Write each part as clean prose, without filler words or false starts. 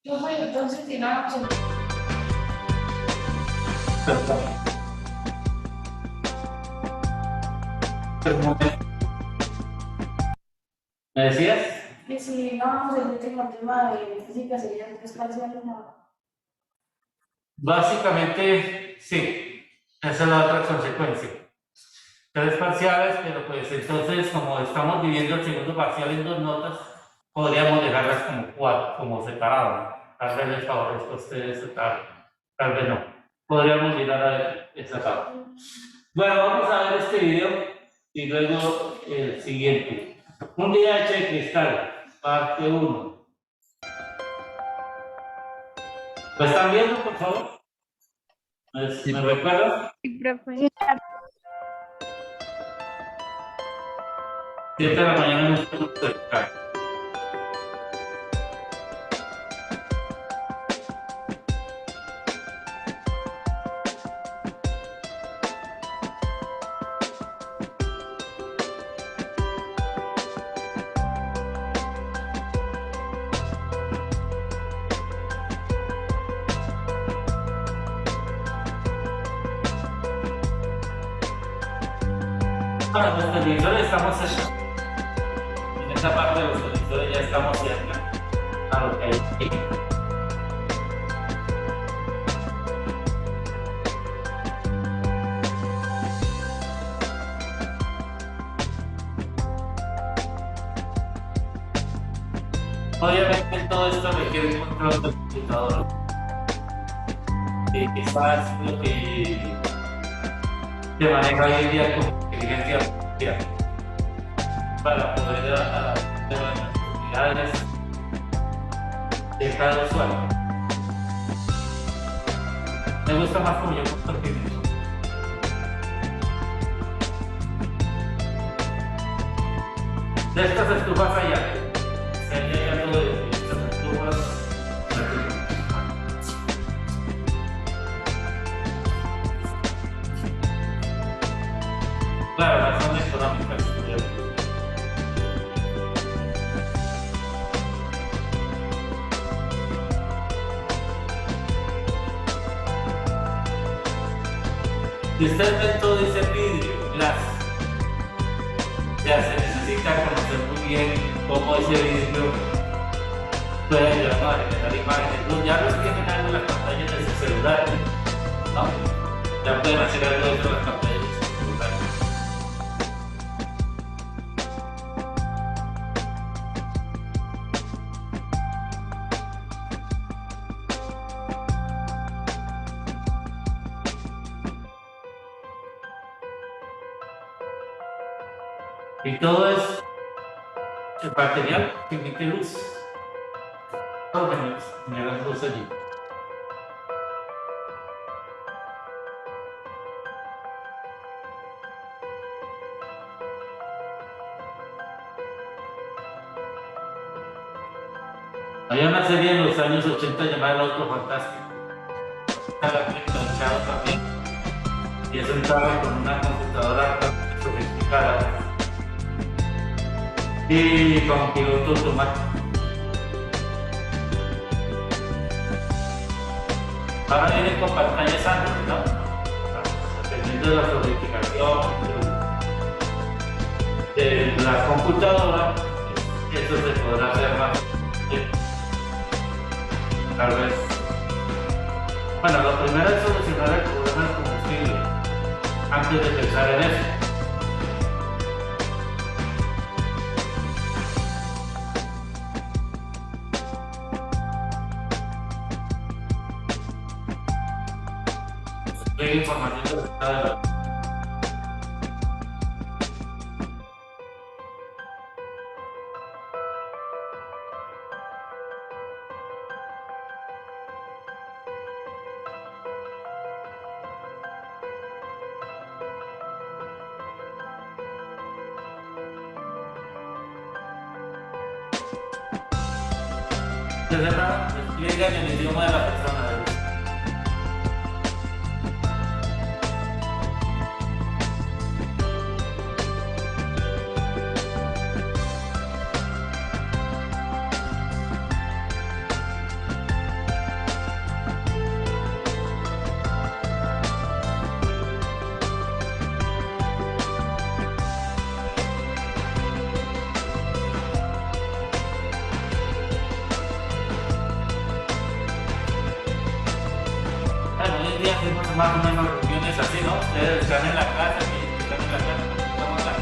Yo soy entonces tiene una opción. ¿Me decías? Que si no vamos el último tema de física sería el tres parciales, no. Básicamente, sí, esa es la otra consecuencia. Tres parciales, pero pues entonces, como estamos dividiendo el segundo parcial en dos notas, podríamos dejarlas como cuatro, como separadas, ¿no? Tal vez les favorezca a ustedes, tal vez no. Podríamos mirar a ver esa tabla. Bueno, vamos a ver este video y luego el siguiente. Un día hecho de cristal, parte uno. ¿Lo están viendo, por favor? ¿Me recuerdan? Sí, profe. 7 de la mañana en el punto de cristal. Para los televisores estamos en esta parte de los televisores, ya estamos cerca a lo que hay aquí. Obviamente todo esto requiere un control del computador. Quizás lo que se maneja hoy en día con inteligencia artificial para poder adaptar las necesidades de cada usuario. Me gusta más como yo compartir eso. De estas estufas allá, se hay algo de estas estufas. Claro, las son económicas. Si usted ve todo ese vidrio, glass, ya se necesita conocer muy bien cómo ese vidrio puede ayudar a generar imágenes. Ya los tienen algo en las pantallas de sus celulares, ¿no? Ya pueden hacer algo dentro de las pantallas de sus celulares. Y todo es el material que emite luz. Todo genera luz allí. Había una serie en los años 80 llamada El Auto Fantástico. Estaba enganchado también. Y eso estaba con una computadora sofisticada y con piloto automático. Ahora vienen con pantallas Android, ¿no? Dependiendo de la sofisticación de la computadora, eso se podrá hacer más. Tal vez. Bueno, lo primero es solucionar el problema del combustible antes de pensar en eso. Hay información del estado de la... Despliega en el idioma de la persona. día hacemos más o menos reuniones así, ¿no? Ustedes están en la casa, y están en la casa, estamos acá.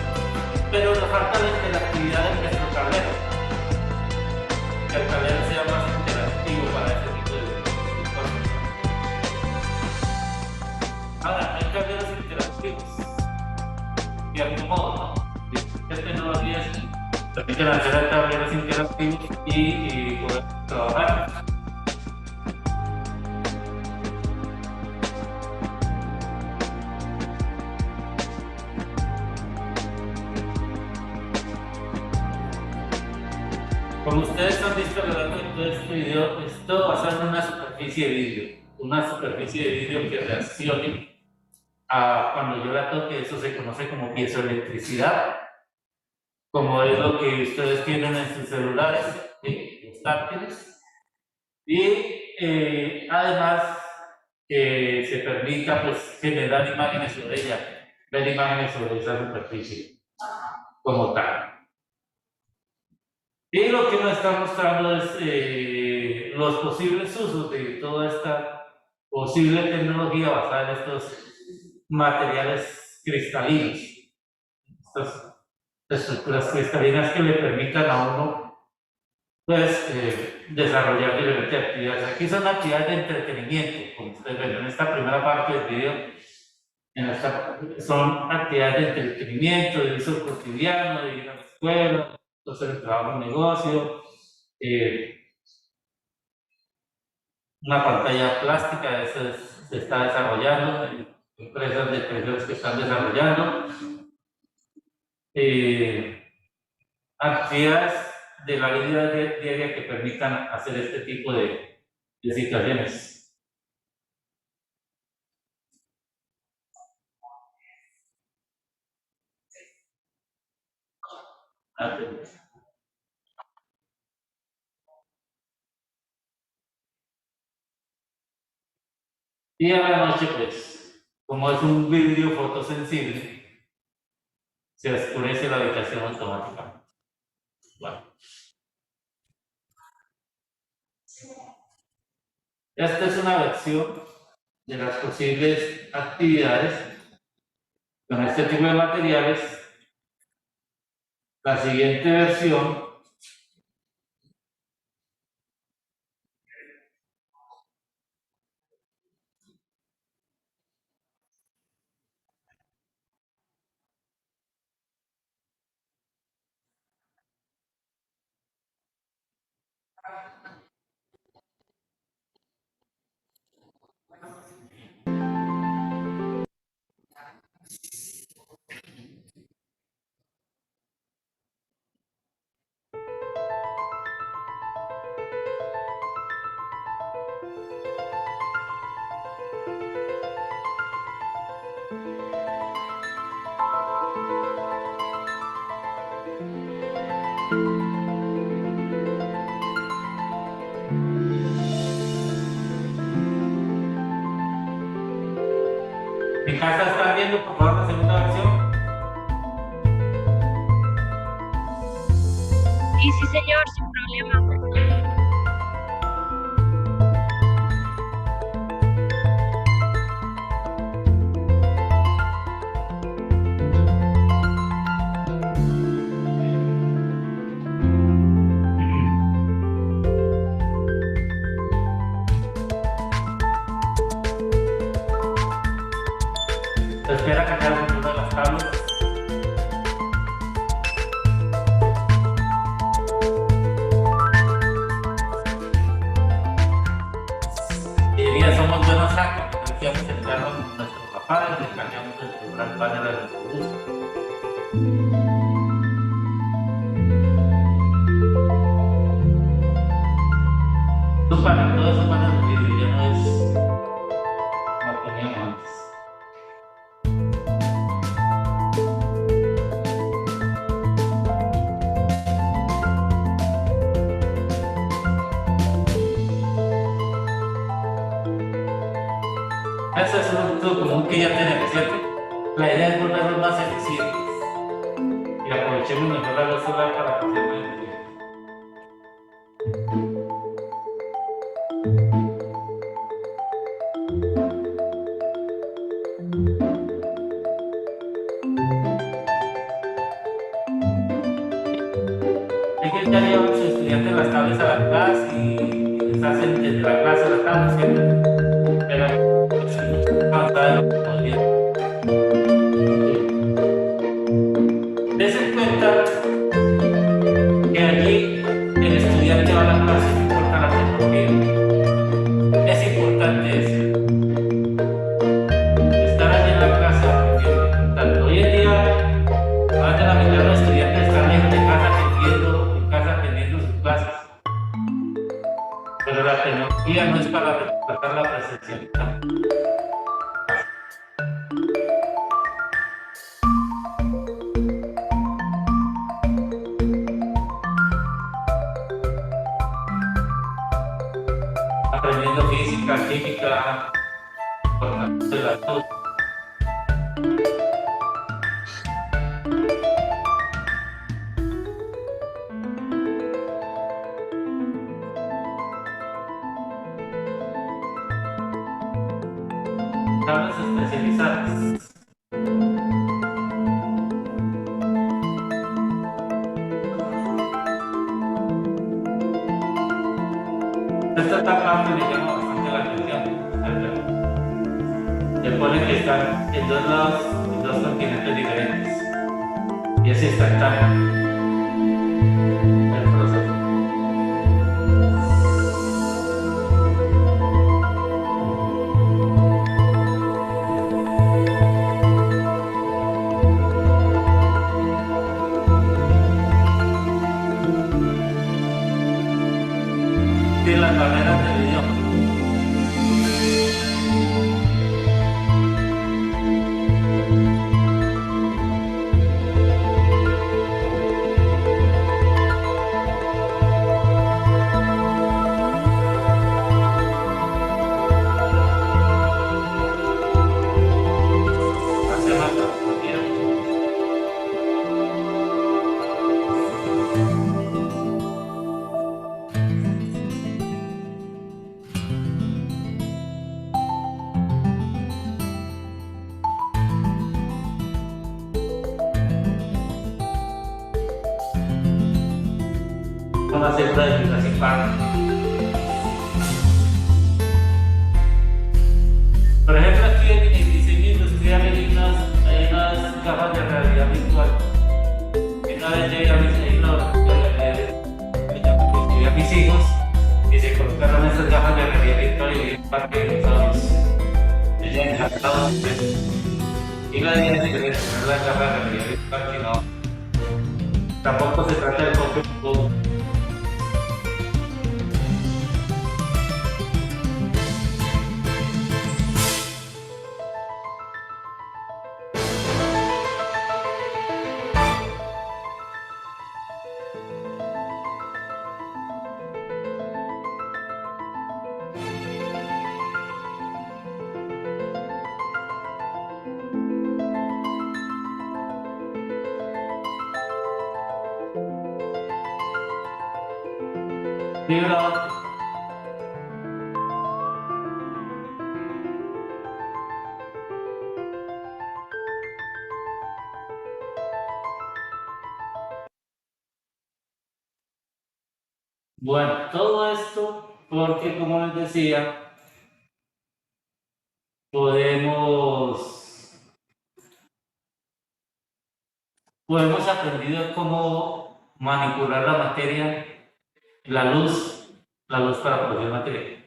Pero nos falta la interactividad de nuestro tablero. Que el tablero sea más interactivo para este tipo de cosas. Ahora, hay tableros interactivos. De algún modo, ¿no? Estas tecnologías permiten hacer tableros interactivos y poder trabajar. Como ustedes han visto a lo largo de todo este video, esto basado en una superficie de vidrio que reaccione a cuando yo la toque. Eso se conoce como piezoelectricidad, como es lo que ustedes tienen en sus celulares, los táctiles, y además que se permita pues, generar imágenes sobre ella, ver imágenes sobre esa superficie como tal. Y lo que nos está mostrando es los posibles usos de toda esta posible tecnología basada en estos materiales cristalinos, estas estructuras cristalinas que le permitan a uno pues, desarrollar diferentes actividades. Aquí son actividades de entretenimiento, como ustedes ven en esta primera parte del video. Son actividades de entretenimiento, de uso cotidiano, de ir a la escuela, hacer el trabajo en negocio, una pantalla plástica, eso se está desarrollando, empresas de empresas que están desarrollando, actividades de la vida diaria que permitan hacer este tipo de situaciones. Y a la noche, pues, como es un vídeo fotosensible, se oscurece la habitación automáticamente. Bueno. Esta es una versión de las posibles actividades con este tipo de materiales. La siguiente versión en casa están viendo, por favor, la segunda versión. Sí, señor, sin problema. Espera que sea una de las tablas. Ya somos buenos hackers, decíamos que entramos con nuestros papás, le cambiamos el celular panel a nuestro gusto. Todo eso panel de vídeo ya no es como teníamos antes. Ese es un uso común que ya tenemos, ¿cierto? La idea es volverlos más eficientes y aprovechemos mejor la luz solar para que sea más eficiente. ellos ya llevan a sus estudiantes las tablets a la clase y les hacen desde la clase las tablets, ¿cierto? Pero pues, es mucho más avanzado de lo que podría. Des en cuenta que allí el estudiante va a la clase y no importa la tecnología. Es importante eso. Estar allí en la clase aprendiendo es importante. Hoy en día, más de la mitad de los estudiantes están lejos de casa atendiendo sus clases. Pero la tecnología no es para reemplazar la presencialidad. Aprendiendo física, química, importante de las dos. Tablas especializadas. Esta parte me llama bastante la atención. Le pone que están en dos lados, en dos continentes diferentes. Y es instantáneo el proceso. Sí, las barreras del idioma. Hace más tranquilo. Con la célula de principal. Por ejemplo, aquí en diseño industrial hay unas gafas de realidad virtual. Y una vez llegué a mis hijos y se colocaron esas gafas de realidad virtual y vi un parque de dinosaurios. Ella encantado. Y la idea es tener las gafas de realidad virtual, que no. Tampoco se trata de comprar un poco. Fibra óptica. Bueno, todo esto porque, como les decía, podemos aprender cómo manipular la materia, la luz para producir materia.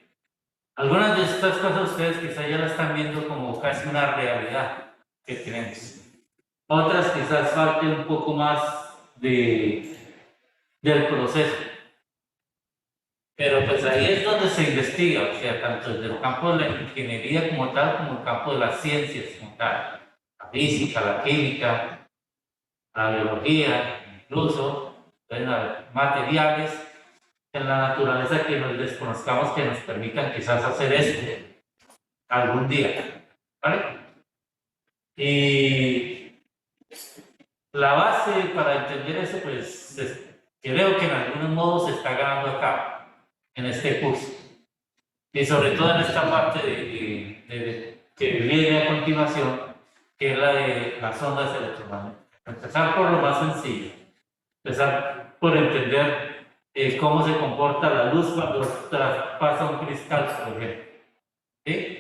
Algunas de estas cosas ustedes quizás ya la están viendo como casi una realidad que tenemos. Otras quizás falte un poco más del proceso. Pero pues ahí es donde se investiga, o sea, tanto desde el campo de la ingeniería como tal, como el campo de las ciencias como tal. La física, la química, la biología, incluso materiales en la naturaleza que nos desconozcamos que nos permitan quizás hacer esto algún día, ¿vale? Y la base para entender eso, pues creo que en algún modo se está ganando acá, en este curso. Y sobre todo en esta parte que viene a continuación, que es la de las ondas electromagnéticas. Empezar por lo más sencillo. Empezar por entender cómo se comporta la luz cuando traspasa un cristal, por ejemplo. ¿Sí?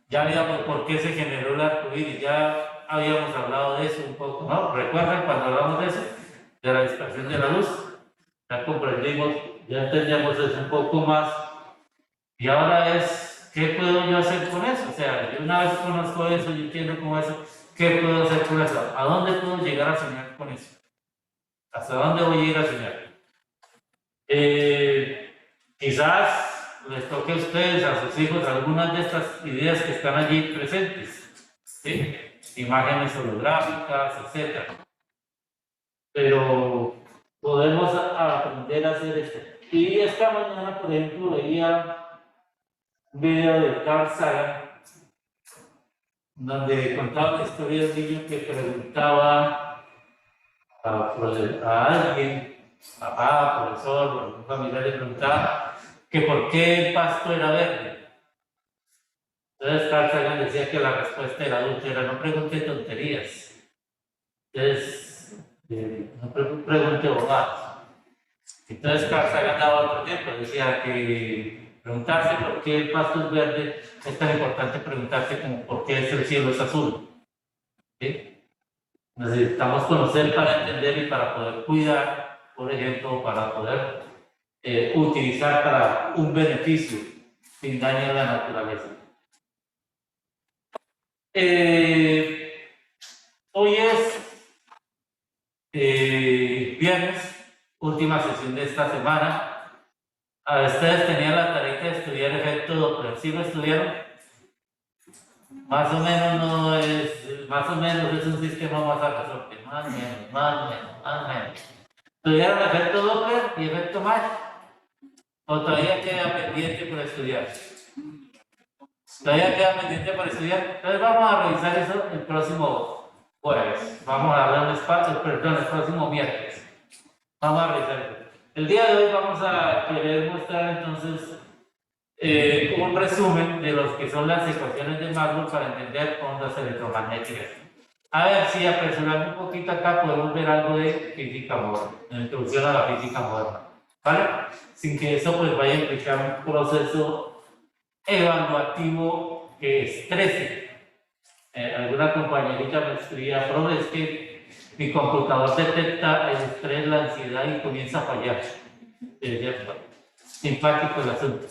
Ya habíamos por qué se generó el arco iris, ya habíamos hablado de eso un poco, ¿no? ¿Recuerdan cuando hablamos de eso? De la dispersión de la luz. Ya comprendimos, ya entendíamos eso un poco más. Y ahora es, ¿qué puedo yo hacer con eso? O sea, yo una vez conozco eso, yo entiendo cómo eso, ¿qué puedo hacer con eso? ¿A dónde puedo llegar a soñar con eso? ¿Hasta dónde voy a ir a soñar? Quizás les toque a ustedes, a sus hijos, algunas de estas ideas que están allí presentes, ¿sí? Imágenes holográficas, etc. Pero podemos aprender a hacer esto. Y esta mañana, por ejemplo, veía un video de Carl Sagan, donde contaba la historia de un niño que preguntaba a alguien, papá, profesor, o algún familiar, le preguntaba que por qué el pasto era verde. Entonces Carl Sagan decía que la respuesta del adulto era: no pregunte tonterías. Entonces, no pregunte bobadas. Entonces Carl Sagan daba otro ejemplo, decía que preguntarse por qué el pasto es verde es tan importante preguntarse como por qué el cielo es azul. ¿Sí? Necesitamos conocer para entender y para poder cuidar, por ejemplo, para poder utilizar para un beneficio sin daño a la naturaleza. Hoy es viernes, última sesión de esta semana. Ustedes tenían la tarea de estudiar efecto Doppler. ¿Sí lo estudiaron? Más o menos no es, más o menos es un sistema más a resorte, más o menos, más o menos, más o menos. ¿Estudiaron efecto Doppler y efecto Mach? ¿O todavía queda pendiente por estudiar? Todavía queda pendiente por estudiar. Entonces vamos a revisar eso el próximo jueves. Vamos a darle un espacio, perdón, el próximo miércoles. Vamos a revisar eso. El día de hoy vamos a querer mostrar entonces un resumen de lo que son las ecuaciones de Maxwell para entender ondas electromagnéticas. A ver si apresurando un poquito acá podemos ver algo de física moderna, de introducción a la física moderna, ¿vale? Sin que eso pues vaya a implicar un proceso evaluativo que estrese. Alguna compañerita me escribía: profe, es que mi computador detecta el estrés, la ansiedad y comienza a fallar. Es cierto, simpático el asunto.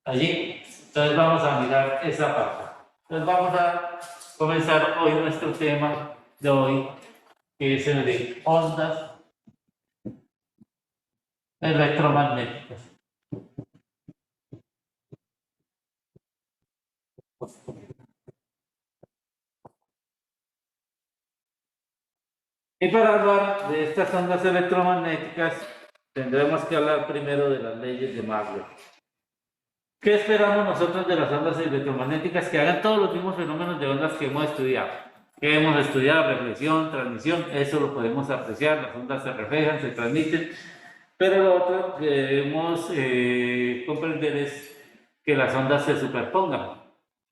Allí, entonces vamos a mirar esa parte. Entonces vamos a comenzar hoy nuestro tema de hoy, que es el de ondas electromagnéticas. Y para hablar de estas ondas electromagnéticas, tendremos que hablar primero de las leyes de Maxwell. ¿Qué esperamos nosotros de las ondas electromagnéticas? Que hagan todos los mismos fenómenos de ondas que hemos estudiado. Que hemos estudiado: reflexión, transmisión, eso lo podemos apreciar, las ondas se reflejan, se transmiten. Pero lo otro que debemos comprender es que las ondas se superpongan,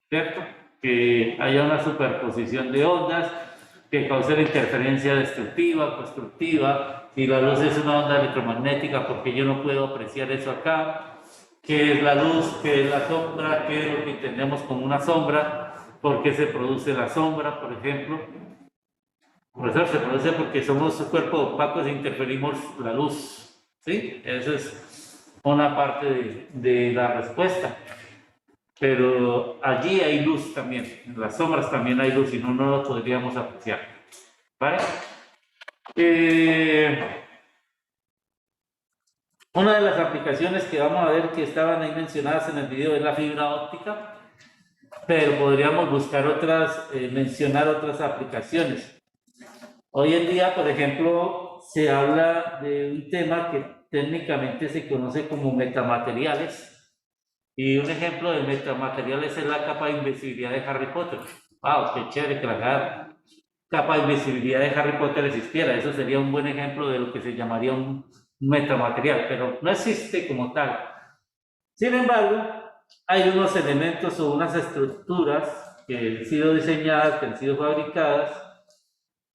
¿cierto? Que haya una superposición de ondas que cause la interferencia destructiva, constructiva. Si la luz es una onda electromagnética, porque yo no puedo apreciar eso acá. ¿Qué es la luz? ¿Qué es la sombra? ¿Qué es lo que entendemos como una sombra? ¿Por qué se produce la sombra, por ejemplo? Profesor, se produce porque somos cuerpos opacos e interferimos la luz. ¿Sí? Esa es una parte de la respuesta. Pero allí hay luz también. En las sombras también hay luz y no lo podríamos apreciar. ¿Vale? Una de las aplicaciones que vamos a ver que estaban ahí mencionadas en el video es la fibra óptica, pero podríamos buscar otras, mencionar otras aplicaciones. Hoy en día, por ejemplo, se habla de un tema que técnicamente se conoce como metamateriales, y un ejemplo de metamateriales es la capa de invisibilidad de Harry Potter. ¡Wow! ¡Qué chévere que la capa de invisibilidad de Harry Potter existiera! Eso sería un buen ejemplo de lo que se llamaría un metamaterial, pero no existe como tal. Sin embargo, hay unos elementos o unas estructuras que han sido diseñadas, que han sido fabricadas,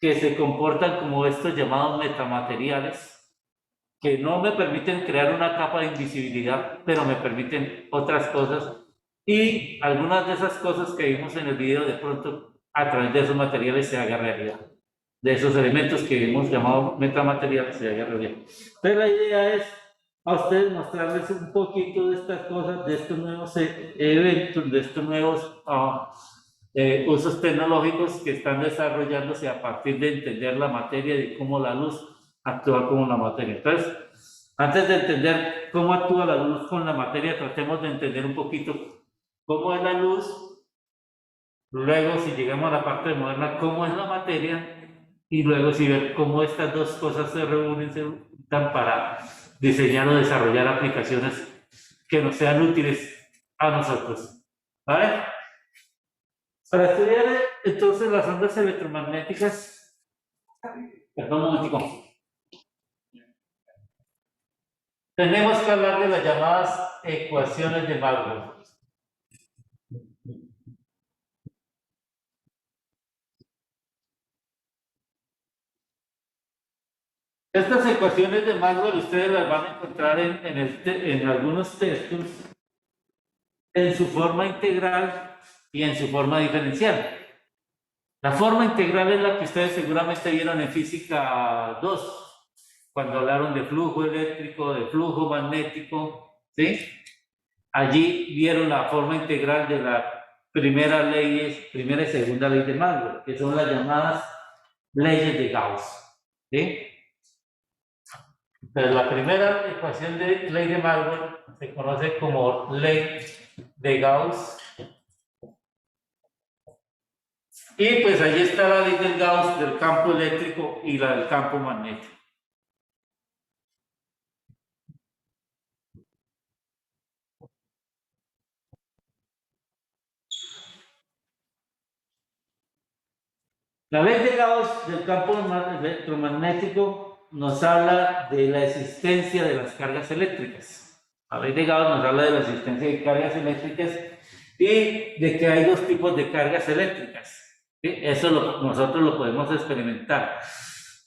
que se comportan como estos llamados metamateriales, que no me permiten crear una capa de invisibilidad, pero me permiten otras cosas. Y algunas de esas cosas que vimos en el video, de pronto, a través de esos materiales se haga realidad. De esos elementos que hemos llamado metamateriales se haga realidad. Entonces la idea es a ustedes mostrarles un poquito de estas cosas, de estos nuevos eventos, de estos nuevos usos tecnológicos que están desarrollándose a partir de entender la materia y de cómo la luz actúa como la materia. Entonces, antes de entender cómo actúa la luz con la materia, tratemos de entender un poquito cómo es la luz, luego si llegamos a la parte moderna, cómo es la materia, y luego si ver cómo estas dos cosas se reúnen, se juntan para diseñar o desarrollar aplicaciones que nos sean útiles a nosotros. ¿Vale? Para estudiar entonces las ondas electromagnéticas, perdón un momentico, tenemos que hablar de las llamadas ecuaciones de Maxwell. Estas ecuaciones de Maxwell ustedes las van a encontrar en algunos textos en su forma integral y en su forma diferencial. La forma integral es la que ustedes seguramente vieron en física 2, cuando hablaron de flujo eléctrico, de flujo magnético, ¿sí? Allí vieron la forma integral de las primeras leyes, primera y segunda ley de Maxwell, que son las llamadas leyes de Gauss, ¿sí? Entonces, la primera ecuación de ley de Maxwell se conoce como ley de Gauss. Y pues allí está la ley del Gauss del campo eléctrico y la del campo magnético. La ley de Gauss del campo electromagnético nos habla de la existencia de las cargas eléctricas. La ley de Gauss nos habla de la existencia de cargas eléctricas y de que hay dos tipos de cargas eléctricas. ¿Sí? Eso nosotros lo podemos experimentar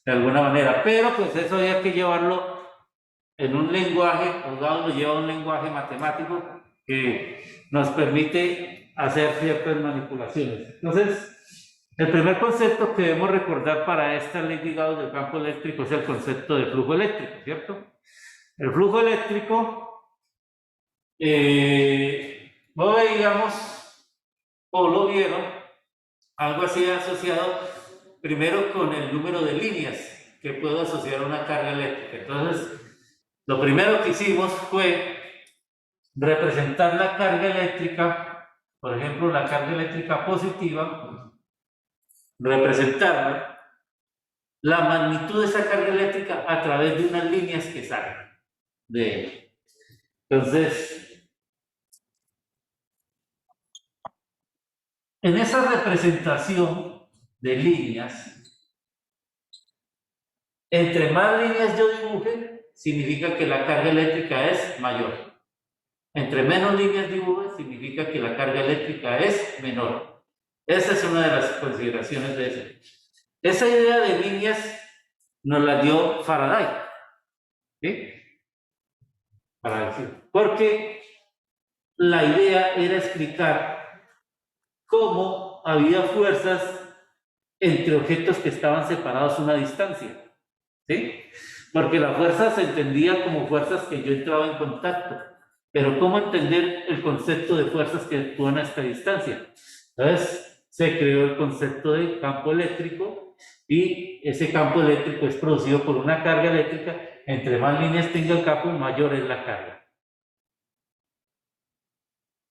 de alguna manera, pero pues eso hay que llevarlo en un lenguaje, Gauss lo lleva a un lenguaje matemático que nos permite hacer ciertas manipulaciones. Entonces, el primer concepto que debemos recordar para esta ley de Gauss del campo eléctrico es el concepto de flujo eléctrico, ¿cierto? El flujo eléctrico, lo veíamos o lo vieron, algo así asociado primero con el número de líneas que puedo asociar a una carga eléctrica. Entonces, lo primero que hicimos fue representar la carga eléctrica, por ejemplo, la carga eléctrica positiva, representarla, la magnitud de esa carga eléctrica a través de unas líneas que salen de ella. Entonces, en esa representación de líneas, entre más líneas yo dibuje, significa que la carga eléctrica es mayor. Entre menos líneas dibuje, significa que la carga eléctrica es menor. Esa es una de las consideraciones de eso. Esa idea de líneas nos la dio Faraday. ¿Sí? Porque la idea era explicar cómo había fuerzas entre objetos que estaban separados a una distancia. ¿Sí? Porque la fuerza se entendía como fuerzas que yo entraba en contacto. Pero ¿cómo entender el concepto de fuerzas que actúan a esta distancia? Entonces, se creó el concepto de campo eléctrico y ese campo eléctrico es producido por una carga eléctrica. Entre más líneas tenga el campo, mayor es la carga.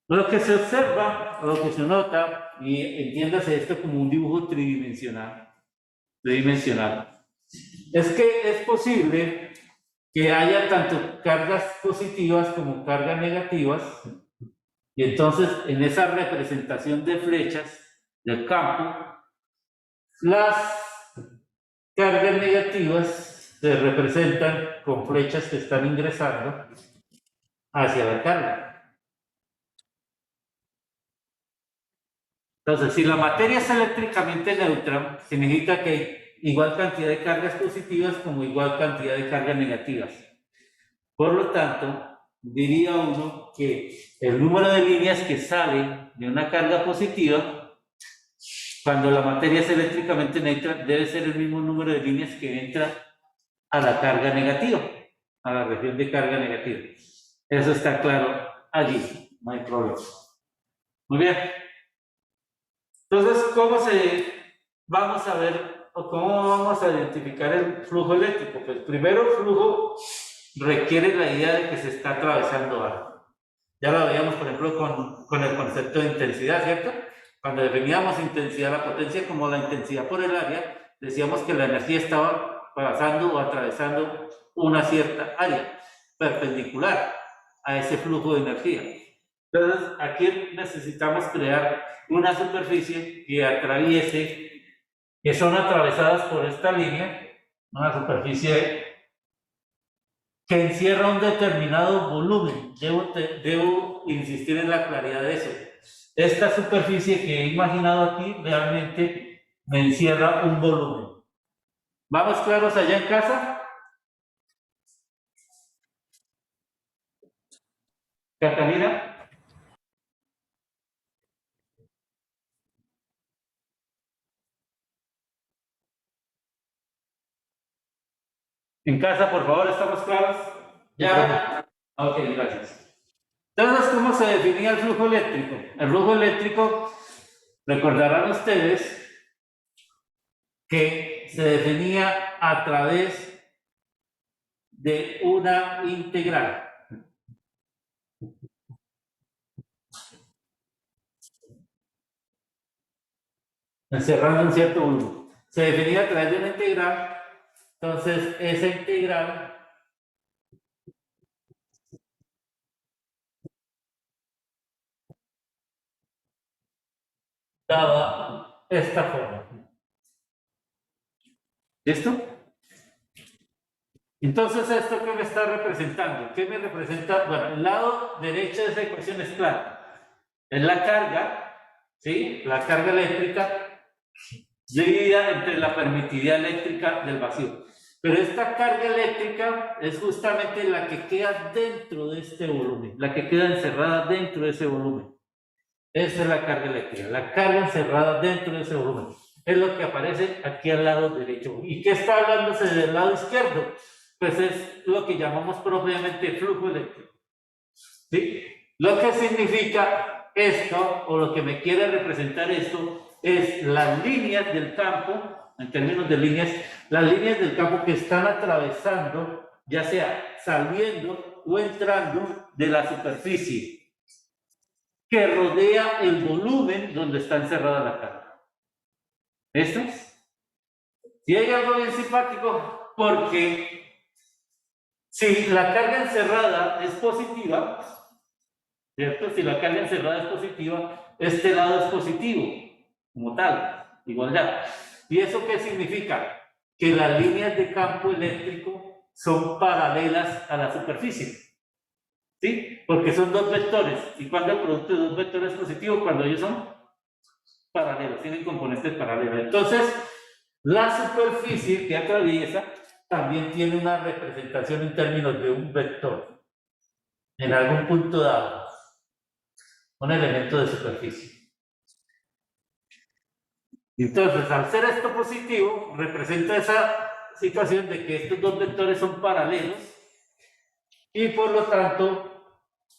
Lo que se observa, lo que se nota, y entiéndase esto como un dibujo tridimensional, es que es posible que haya tanto cargas positivas como cargas negativas, y entonces en esa representación de flechas del campo, las cargas negativas se representan con flechas que están ingresando hacia la carga. Entonces, si la materia es eléctricamente neutra, significa que hay igual cantidad de cargas positivas como igual cantidad de cargas negativas. Por lo tanto, diría uno que el número de líneas que sale de una carga positiva, cuando la materia es eléctricamente neutra, debe ser el mismo número de líneas que entra a la carga negativa, a la región de carga negativa. Eso está claro allí, no hay problema. Muy bien. Entonces, vamos a ver, o cómo vamos a identificar el flujo eléctrico? Pues primero, el flujo requiere la idea de que se está atravesando algo. Ya lo veíamos, por ejemplo, con el concepto de intensidad, ¿cierto? Cuando definíamos intensidad, la potencia como la intensidad por el área, decíamos que la energía estaba pasando o atravesando una cierta área perpendicular a ese flujo de energía. Entonces, aquí necesitamos crear una superficie que atraviese, que son atravesadas por esta línea, una superficie que encierra un determinado volumen. Debo insistir en la claridad de eso. Esta superficie que he imaginado aquí realmente me encierra un volumen. ¿Vamos claros allá en casa? Catalina. En casa, por favor, ¿estamos claros? ¿Ya? Ok, gracias. Entonces, ¿cómo se definía el flujo eléctrico? El flujo eléctrico, recordarán ustedes que se definía a través de una integral. Encerrando un cierto volumen. Se definía a través de una integral, entonces esa integral daba esta forma. ¿Listo? Entonces, ¿esto qué me está representando? ¿Qué me representa? Bueno, el lado derecho de esa ecuación es claro. Es la carga, ¿sí? La carga eléctrica dividida entre la permitividad eléctrica del vacío. Pero esta carga eléctrica es justamente la que queda dentro de este volumen, la que queda encerrada dentro de ese volumen. Esa es la carga eléctrica, la carga encerrada dentro de ese volumen. Es lo que aparece aquí al lado derecho. ¿Y qué está hablándose del lado izquierdo? Pues es lo que llamamos propiamente flujo eléctrico. ¿Sí? Lo que significa esto, o lo que me quiere representar esto, es las líneas del campo, en términos de líneas, las líneas del campo que están atravesando, ya sea saliendo o entrando de la superficie que rodea el volumen donde está encerrada la carga. ¿Esto? Y hay algo bien simpático, porque si la carga encerrada es positiva, ¿cierto? Si la carga encerrada es positiva, este lado es positivo, como tal, igualdad. ¿Y eso qué significa? Que las líneas de campo eléctrico son paralelas a la superficie. ¿Sí? Porque son dos vectores. ¿Y cuando el producto de dos vectores es positivo? Cuando ellos son paralelos, tienen componentes paralelos. Entonces, la superficie que atraviesa también tiene una representación en términos de un vector. En algún punto dado. Un elemento de superficie. Entonces, al ser esto positivo, representa esa situación de que estos dos vectores son paralelos y por lo tanto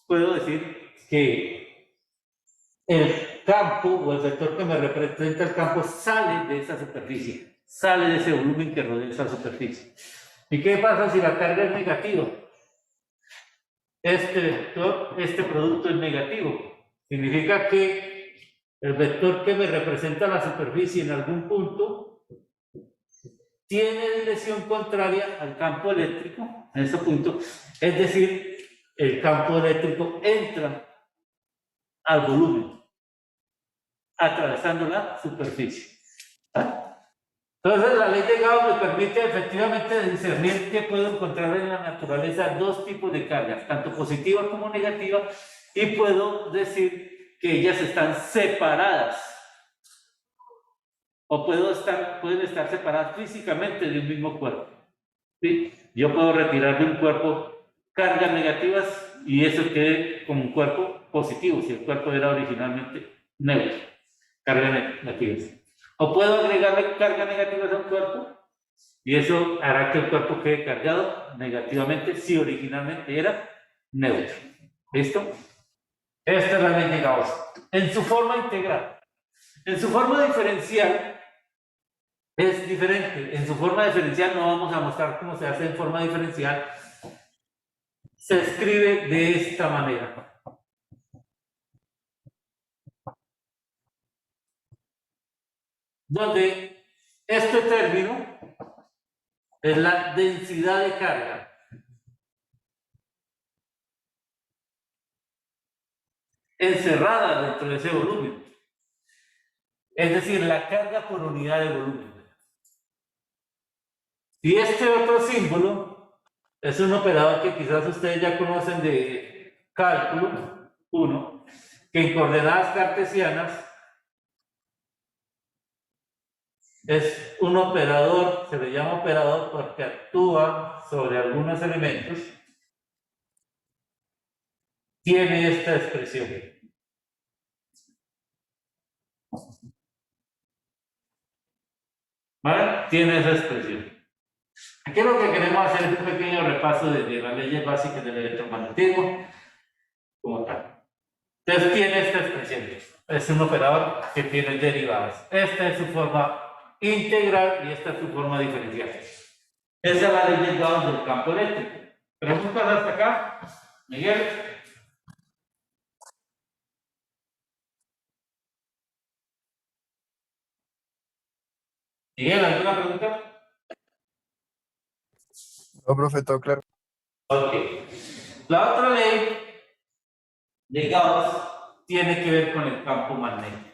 puedo decir que el campo o el vector que me representa el campo sale de esa superficie, sale de ese volumen que rodea esa superficie. ¿Y qué pasa si la carga es negativa? Este vector, este producto es negativo. Significa que el vector que me representa la superficie en algún punto tiene dirección contraria al campo eléctrico en ese punto. Es decir, el campo eléctrico entra al volumen, atravesando la superficie. Entonces, la ley de Gauss me permite efectivamente discernir que puedo encontrar en la naturaleza dos tipos de cargas, tanto positiva como negativa, y puedo decir que ellas están separadas, o pueden estar separadas físicamente de un mismo cuerpo. ¿Sí? Yo puedo retirar de un cuerpo cargas negativas y eso quede como un cuerpo positivo, si el cuerpo era originalmente neutro, cargas negativas. O puedo agregarle cargas negativas a un cuerpo y eso hará que el cuerpo quede cargado negativamente si originalmente era neutro. ¿Listo? Esta es la ley de Gauss. En su forma integral. En su forma diferencial es diferente. En su forma diferencial no vamos a mostrar cómo se hace en forma diferencial. Se escribe de esta manera. Donde este término es la densidad de carga. Encerrada dentro de ese volumen. Es decir, la carga por unidad de volumen. Y este otro símbolo es un operador que quizás ustedes ya conocen de cálculo 1, que en coordenadas cartesianas es un operador, se le llama operador porque actúa sobre algunos elementos, tiene esta expresión. ¿Vale? Tiene esa expresión. Aquí lo que queremos hacer es un pequeño repaso de las leyes básicas del electromagnetismo, como tal. Entonces tiene esta expresión. Es un operador que tiene derivadas. Esta es su forma integral y esta es su forma diferencial. Esa es la ley de Gauss del campo eléctrico. ¿Preguntas hasta acá? Miguel. Miguel, ¿alguna pregunta? No, profe, todo claro. Ok. La otra ley de Gauss tiene que ver con el campo magnético.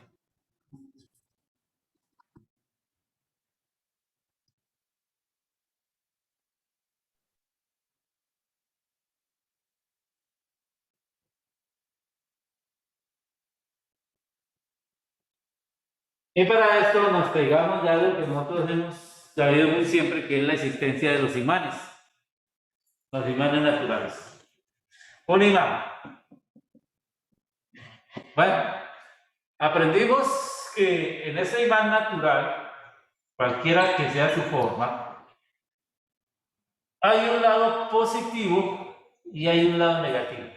Y para esto nos pegamos de algo que nosotros hemos sabido muy siempre, que es la existencia de los imanes naturales. Un imán. Bueno, aprendimos que en ese imán natural, cualquiera que sea su forma, hay un lado positivo y hay un lado negativo.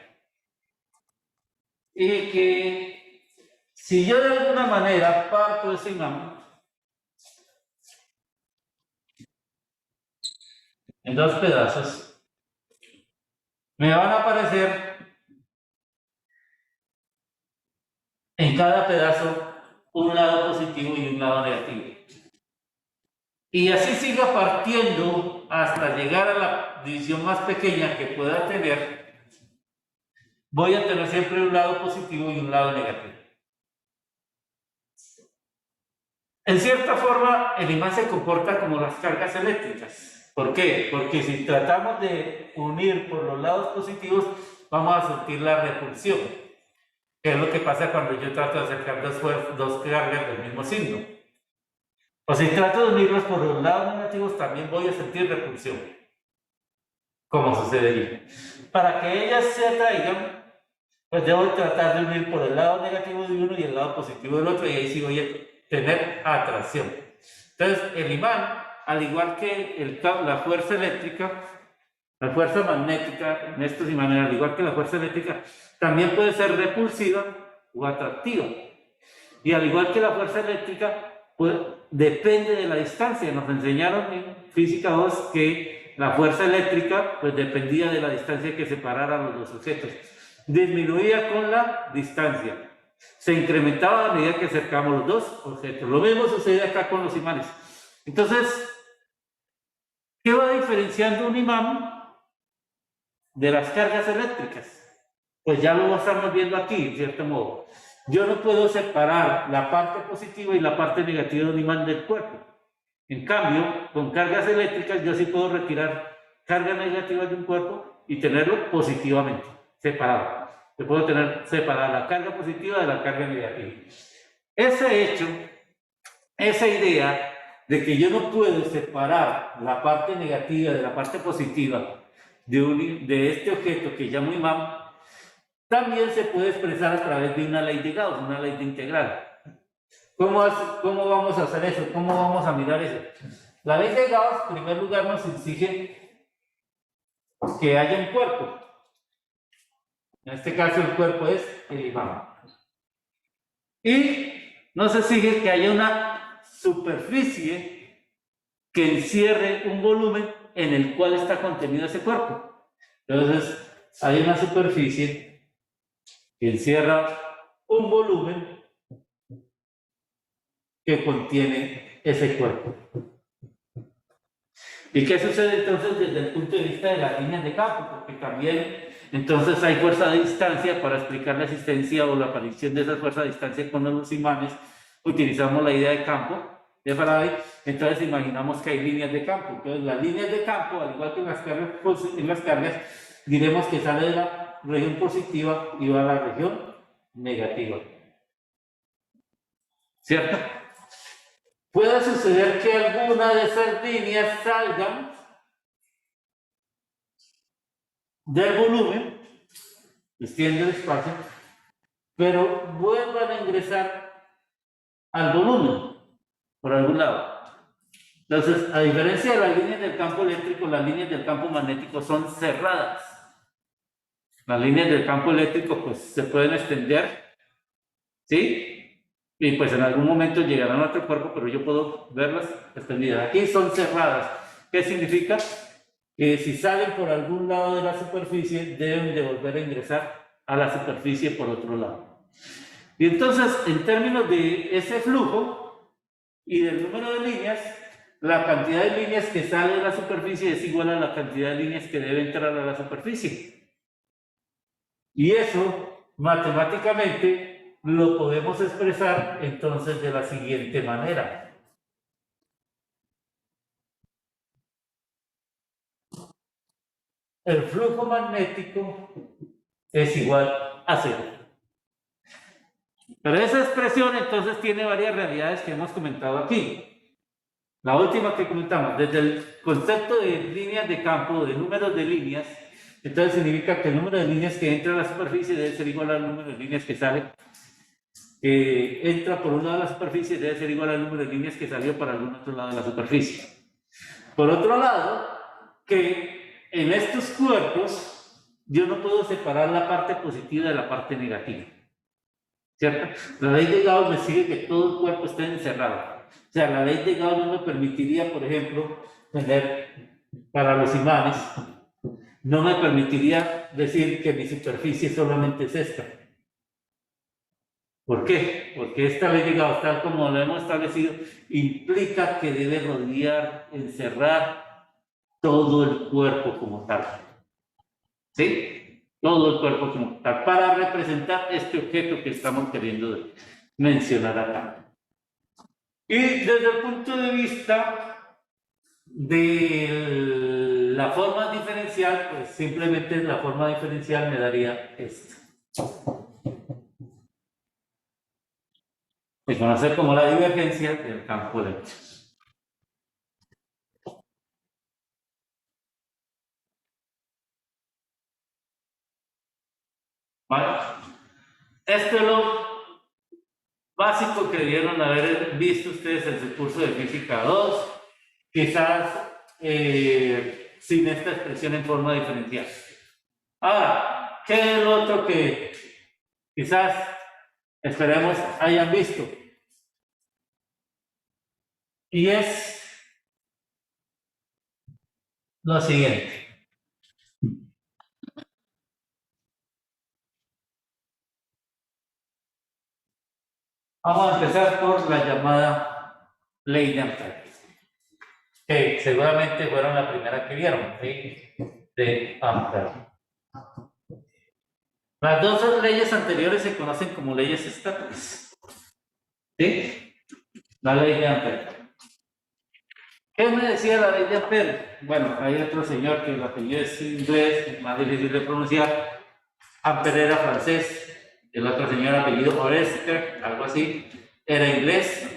Y que si yo de alguna manera parto ese imán en dos pedazos, me van a aparecer en cada pedazo un lado positivo y un lado negativo. Y así siga partiendo hasta llegar a la división más pequeña que pueda tener, voy a tener siempre un lado positivo y un lado negativo. En cierta forma, el imán se comporta como las cargas eléctricas. ¿Por qué? Porque si tratamos de unir por los lados positivos, vamos a sentir la repulsión, que es lo que pasa cuando yo trato de acercar dos cargas del mismo signo. O si trato de unirlos por los lados negativos, también voy a sentir repulsión, como sucedería. Para que ellas se atraigan, pues debo tratar de unir por el lado negativo de uno y el lado positivo del otro, y ahí sí voy a tener atracción. Entonces, el imán, al igual que la fuerza eléctrica, la fuerza magnética en estos imanes, al igual que la fuerza eléctrica, también puede ser repulsiva o atractiva. Y al igual que la fuerza eléctrica, pues depende de la distancia. Nos enseñaron en Física 2 que la fuerza eléctrica pues dependía de la distancia que separara los dos objetos. Disminuía con la distancia. Se incrementaba a medida que acercamos los dos objetos. Lo mismo sucede acá con los imanes. Entonces, ¿qué va diferenciando un imán de las cargas eléctricas? Pues ya lo estamos viendo aquí, en cierto modo. Yo no puedo separar la parte positiva y la parte negativa de un imán del cuerpo. En cambio, con cargas eléctricas yo sí puedo retirar cargas negativas de un cuerpo y tenerlo positivamente, separado. Yo puedo tener separada la carga positiva de la carga negativa. Ese hecho, esa idea de que yo no puedo separar la parte negativa de la parte positiva, de este objeto que llamo imán, también se puede expresar a través de una ley de Gauss, una ley de integral. ¿Cómo vamos a hacer eso? ¿Cómo vamos a mirar eso? La ley de Gauss, en primer lugar, nos exige que haya un cuerpo. En este caso, el cuerpo es el imán. Y nos exige que haya una superficie que encierre un volumen en el cual está contenido ese cuerpo. Entonces, hay una superficie que encierra un volumen que contiene ese cuerpo. ¿Y qué sucede entonces desde el punto de vista de las líneas de campo? Porque también entonces hay fuerza de distancia. Para explicar la existencia o la aparición de esa fuerza de distancia con los imanes, utilizamos la idea de campo de Faraday. Entonces imaginamos que hay líneas de campo. Entonces las líneas de campo, al igual que en las cargas, diremos que sale de la región positiva y va a la región negativa. ¿Cierto? Puede suceder que alguna de esas líneas salgan del volumen, extiende el espacio, pero vuelvan a ingresar al volumen por algún lado. Entonces, a diferencia de las líneas del campo eléctrico, las líneas del campo magnético son cerradas. Las líneas del campo eléctrico pues se pueden extender, ¿sí? Y pues en algún momento llegarán a otro cuerpo, pero yo puedo verlas extendidas. Aquí son cerradas. ¿Qué significa? Que si salen por algún lado de la superficie, deben de volver a ingresar a la superficie por otro lado. Y entonces, en términos de ese flujo y del número de líneas, la cantidad de líneas que sale de la superficie es igual a la cantidad de líneas que debe entrar a la superficie. Y eso, matemáticamente, lo podemos expresar entonces de la siguiente manera. El flujo magnético es igual a cero. Pero esa expresión entonces tiene varias realidades que hemos comentado aquí. La última que comentamos, desde el concepto de líneas de campo, de números de líneas, entonces significa que el número de líneas que entra a la superficie debe ser igual al número de líneas que sale. Entra por un lado de la superficie debe ser igual al número de líneas que salió para algún otro lado de la superficie. Por otro lado, que en estos cuerpos yo no puedo separar la parte positiva de la parte negativa, ¿cierto? La ley de Gauss me exige que todo el cuerpo esté encerrado. O sea, la ley de Gauss no me permitiría, por ejemplo, tener para los imanes, no me permitiría decir que mi superficie solamente es esta. ¿Por qué? Porque esta ley de Gauss, tal como lo hemos establecido, implica que debe rodear, encerrar todo el cuerpo como tal. ¿Sí? Todo el cuerpo como tal, para representar este objeto que estamos queriendo mencionar acá. Y desde el punto de vista de la forma diferencial, pues simplemente la forma diferencial me daría esto. Se conoce como la divergencia del campo eléctrico. ¿Vale? Esto es lo básico que debieron haber visto ustedes en su curso de Física 2, quizás sin esta expresión en forma diferencial. Ahora, ¿qué es lo otro que quizás esperemos hayan visto? Y es lo siguiente. Vamos a empezar por la llamada ley de Ampere, que seguramente fueron la primera que vieron, ley de Ampere. Las dos leyes anteriores se conocen como leyes estáticas. ¿Sí? La ley de Ampere. ¿Qué me decía la ley de Ampere? Bueno, hay otro señor que el apellido es inglés, más difícil de pronunciar. Ampere era francés. El otro señor, apellido Orester, algo así, era inglés.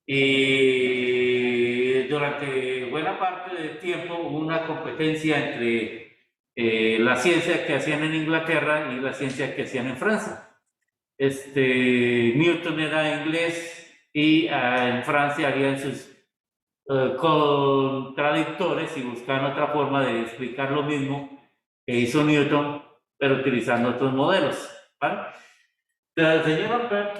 Y durante buena parte del tiempo hubo una competencia entre la ciencia que hacían en Inglaterra y la ciencia que hacían en Francia. Newton era inglés y en Francia habían sus contradictores y buscaban otra forma de explicar lo mismo que hizo Newton, pero utilizando otros modelos. ¿Vale? El señor Ampère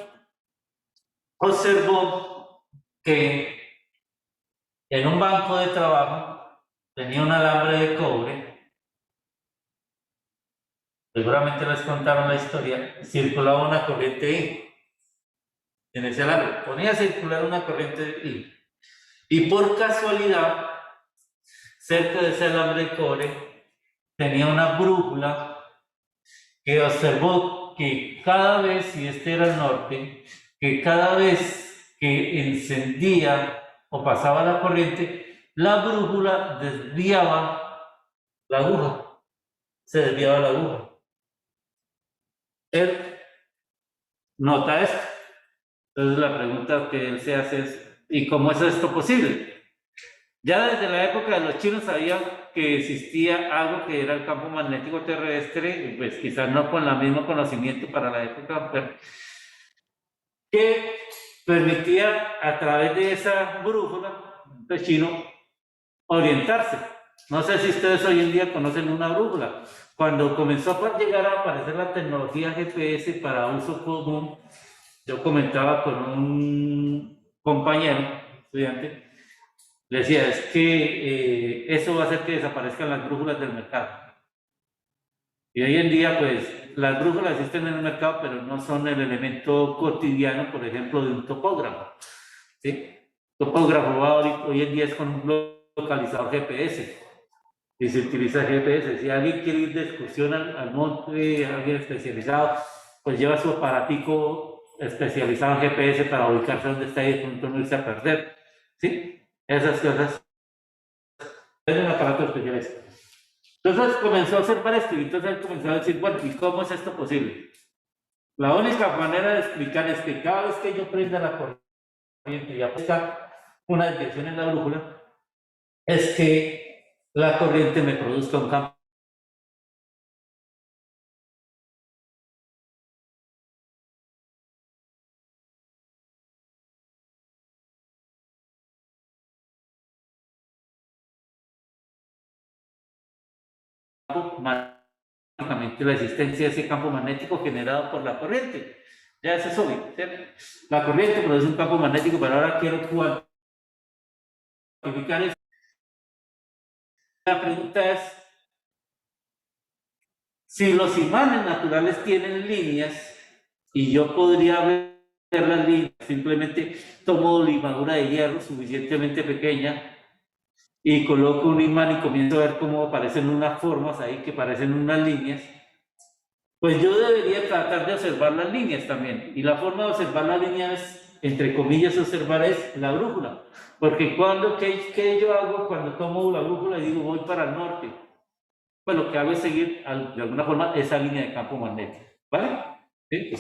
observó que en un banco de trabajo tenía un alambre de cobre, seguramente les contaron la historia, circulaba una corriente I en ese alambre, ponía a circular una corriente I. Y por casualidad, cerca de ese alambre de cobre, tenía una brújula que observó que cada vez, y este era el norte, que cada vez que encendía o pasaba la corriente, la brújula desviaba la aguja, se desviaba la aguja. Él nota esto. Entonces la pregunta que él se hace es, ¿y cómo es esto posible? Ya desde la época de los chinos sabían que existía algo que era el campo magnético terrestre, pues quizás no con el mismo conocimiento para la época, pero que permitía a través de esa brújula de chino orientarse. No sé si ustedes hoy en día conocen una brújula. Cuando comenzó a llegar a aparecer la tecnología GPS para uso común, yo comentaba con un compañero, estudiante, le decía, es que eso va a hacer que desaparezcan las brújulas del mercado. Y hoy en día, pues, las brújulas existen en el mercado, pero no son el elemento cotidiano, por ejemplo, de un topógrafo. ¿Sí? Topógrafo hoy en día es con un localizador GPS. Y se utiliza GPS. Si alguien quiere ir de excursión al monte, alguien especializado, pues lleva su aparatico especializado en GPS para ubicarse donde está y de pronto no irse a perder. ¿Sí? Esas cosas. Es un aparato especializado. Entonces comenzó a observar esto y entonces él comenzó a decir, bueno, ¿y cómo es esto posible? La única manera de explicar es que cada vez que yo prenda la corriente y aplica una desviación en la brújula, es que la corriente me produzca un campo magnéticamente, la existencia de ese campo magnético generado por la corriente. Ya eso es obvio, ¿cierto? La corriente produce un campo magnético, pero ahora quiero cuantificar eso. La pregunta es, si los imanes naturales tienen líneas, y yo podría ver las líneas, simplemente tomo limadura de hierro suficientemente pequeña y coloco un imán y comienzo a ver cómo aparecen unas formas ahí que parecen unas líneas, pues yo debería tratar de observar las líneas también. Y la forma de observar las líneas, entre comillas, observar es la brújula. Porque ¿qué yo hago cuando tomo la brújula y digo voy para el norte? Pues lo que hago es seguir de alguna forma esa línea de campo magnético. ¿Vale? ¿Sí?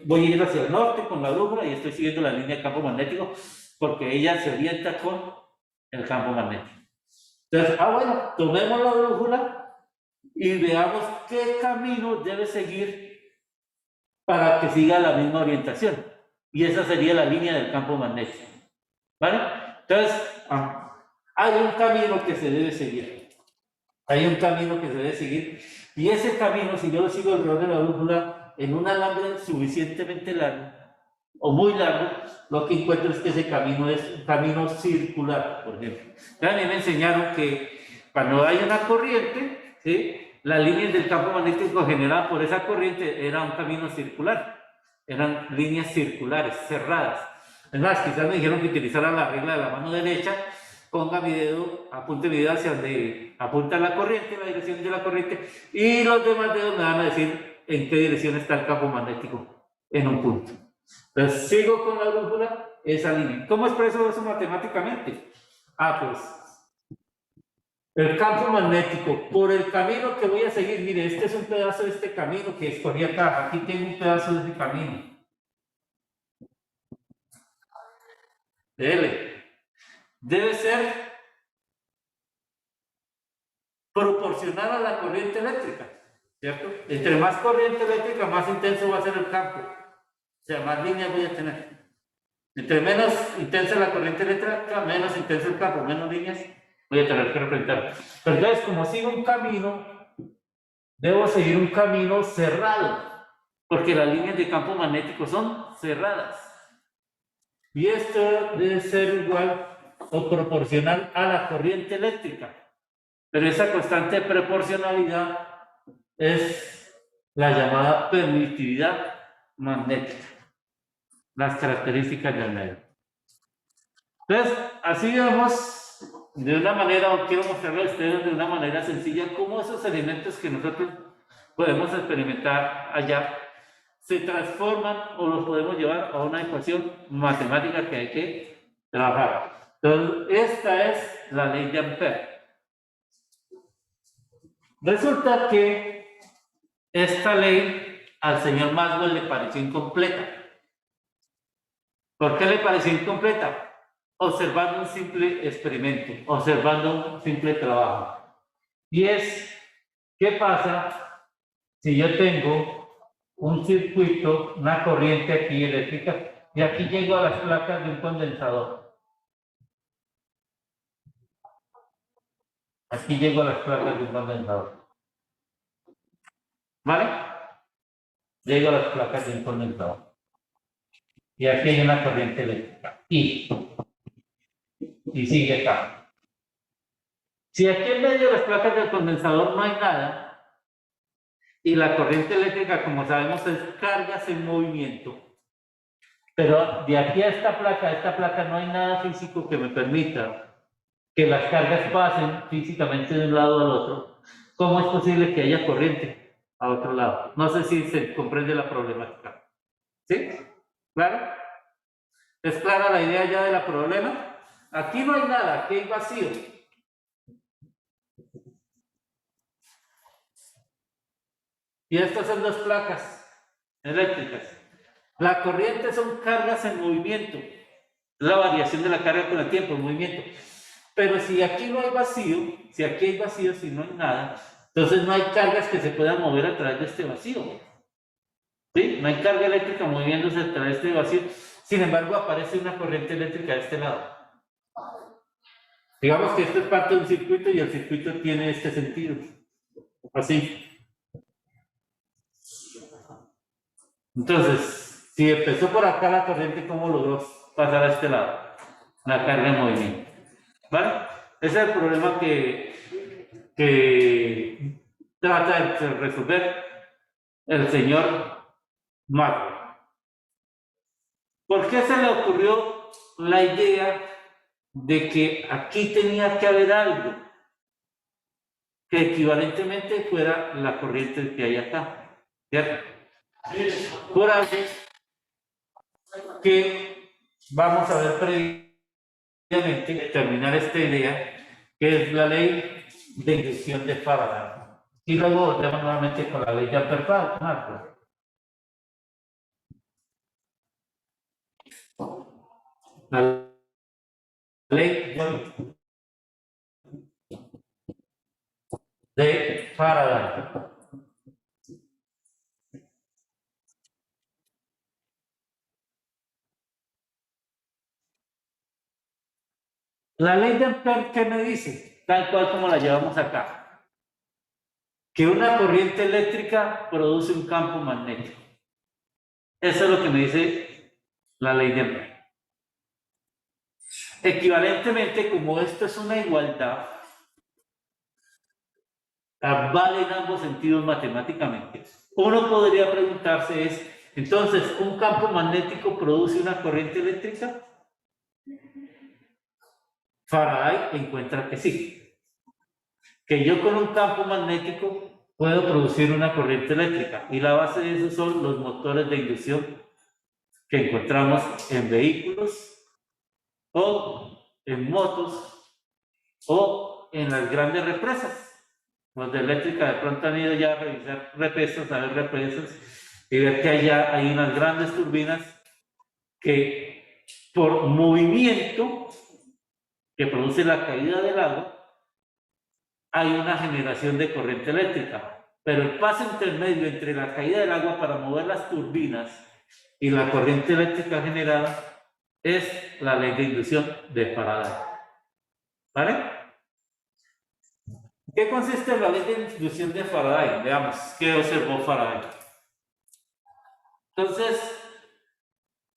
Voy a ir hacia el norte con la brújula y estoy siguiendo la línea de campo magnético porque ella se orienta con el campo magnético. Entonces, bueno, tomemos la brújula y veamos qué camino debe seguir para que siga la misma orientación. Y esa sería la línea del campo magnético. ¿Vale? Entonces, hay un camino que se debe seguir. Hay un camino que se debe seguir. Y ese camino, si yo lo sigo alrededor de la brújula en un alambre suficientemente largo o muy largo, lo que encuentro es que ese camino es un camino circular, por ejemplo. A mí me enseñaron que cuando hay una corriente, ¿sí?, las líneas del campo magnético generadas por esa corriente era un camino circular, eran líneas circulares, cerradas. Es más, quizás me dijeron que utilizara la regla de la mano derecha, ponga mi dedo, apunte mi dedo hacia donde apunta la corriente, la dirección de la corriente, y los demás dedos me van a decir en qué dirección está el campo magnético en un punto. Entonces sigo con la brújula esa línea. ¿Cómo expreso eso matemáticamente? Pues el campo magnético, por el camino que voy a seguir, mire, este es un pedazo de este camino que escogí acá, aquí tengo un pedazo de este camino. Debe ser proporcional a la corriente eléctrica, ¿cierto? Entre más corriente eléctrica, más intenso va a ser el campo. O sea, más líneas voy a tener. Entre menos intensa la corriente eléctrica, menos intenso el campo, menos líneas voy a tener que representar. Pero entonces, como sigo un camino, debo seguir un camino cerrado, porque las líneas de campo magnético son cerradas. Y esto debe ser igual o proporcional a la corriente eléctrica. Pero esa constante proporcionalidad es la llamada permitividad magnética, las características del medio. Entonces, así vemos de una manera, o quiero mostrarle a ustedes de una manera sencilla, cómo esos elementos que nosotros podemos experimentar allá se transforman o los podemos llevar a una ecuación matemática que hay que trabajar. Entonces, esta es la ley de Ampère. Resulta que esta ley al señor Maxwell le pareció incompleta. ¿Por qué le pareció incompleta? Observando un simple experimento, observando un simple trabajo. Y es, ¿qué pasa si yo tengo un circuito, una corriente aquí eléctrica, y aquí llego a las placas de un condensador? Aquí llego a las placas de un condensador. ¿Vale? Llego a las placas de un condensador. Y aquí hay una corriente eléctrica. Y sigue acá. Si aquí en medio de las placas del condensador no hay nada, y la corriente eléctrica, como sabemos, es cargas en movimiento, pero de aquí a esta placa no hay nada físico que me permita que las cargas pasen físicamente de un lado al otro, ¿cómo es posible que haya corriente a otro lado? No sé si se comprende la problemática. ¿Sí? ¿Claro? ¿Es clara la idea ya de la problema? Aquí no hay nada, aquí hay vacío. Y estas son dos placas eléctricas. La corriente son cargas en movimiento. La variación de la carga con el tiempo, el movimiento. Pero si aquí no hay vacío, si no hay nada, entonces no hay cargas que se puedan mover a través de este vacío. ¿Sí? No hay carga eléctrica moviéndose a través de este vacío. Sin embargo, aparece una corriente eléctrica de este lado. Digamos que esto es parte de un circuito y el circuito tiene este sentido. Así. Entonces, si empezó por acá la corriente, ¿cómo logró pasar a este lado? La carga en movimiento. ¿Vale? Ese es el problema que trata de resolver el señor Maxwell. ¿Por qué se le ocurrió la idea de que aquí tenía que haber algo que equivalentemente fuera la corriente que hay acá? ¿Cierto? Por algo que vamos a ver previamente, terminar esta idea, que es la ley de inducción de Faraday. Y luego volvemos nuevamente con la ley de Ampère. La ley de Faraday. La ley de Ampère, ¿qué me dice? Tal cual como la llevamos acá. Que una corriente eléctrica produce un campo magnético. Eso es lo que me dice la ley de Ampère. Equivalentemente, como esto es una igualdad, vale en ambos sentidos matemáticamente. Uno podría preguntarse es, entonces, ¿un campo magnético produce una corriente eléctrica? Faraday encuentra que sí. Que yo con un campo magnético puedo producir una corriente eléctrica. Y la base de eso son los motores de inducción que encontramos en vehículos o en motos o en las grandes represas. Los de eléctrica de pronto han ido ya a revisar represas, a ver represas y ver que allá hay unas grandes turbinas que por movimiento que produce la caída del agua hay una generación de corriente eléctrica, pero el paso intermedio entre la caída del agua para mover las turbinas y la corriente eléctrica generada es la ley de inducción de Faraday. ¿Vale? ¿Qué consiste en la ley de inducción de Faraday? Veamos, ¿qué observó Faraday? Entonces,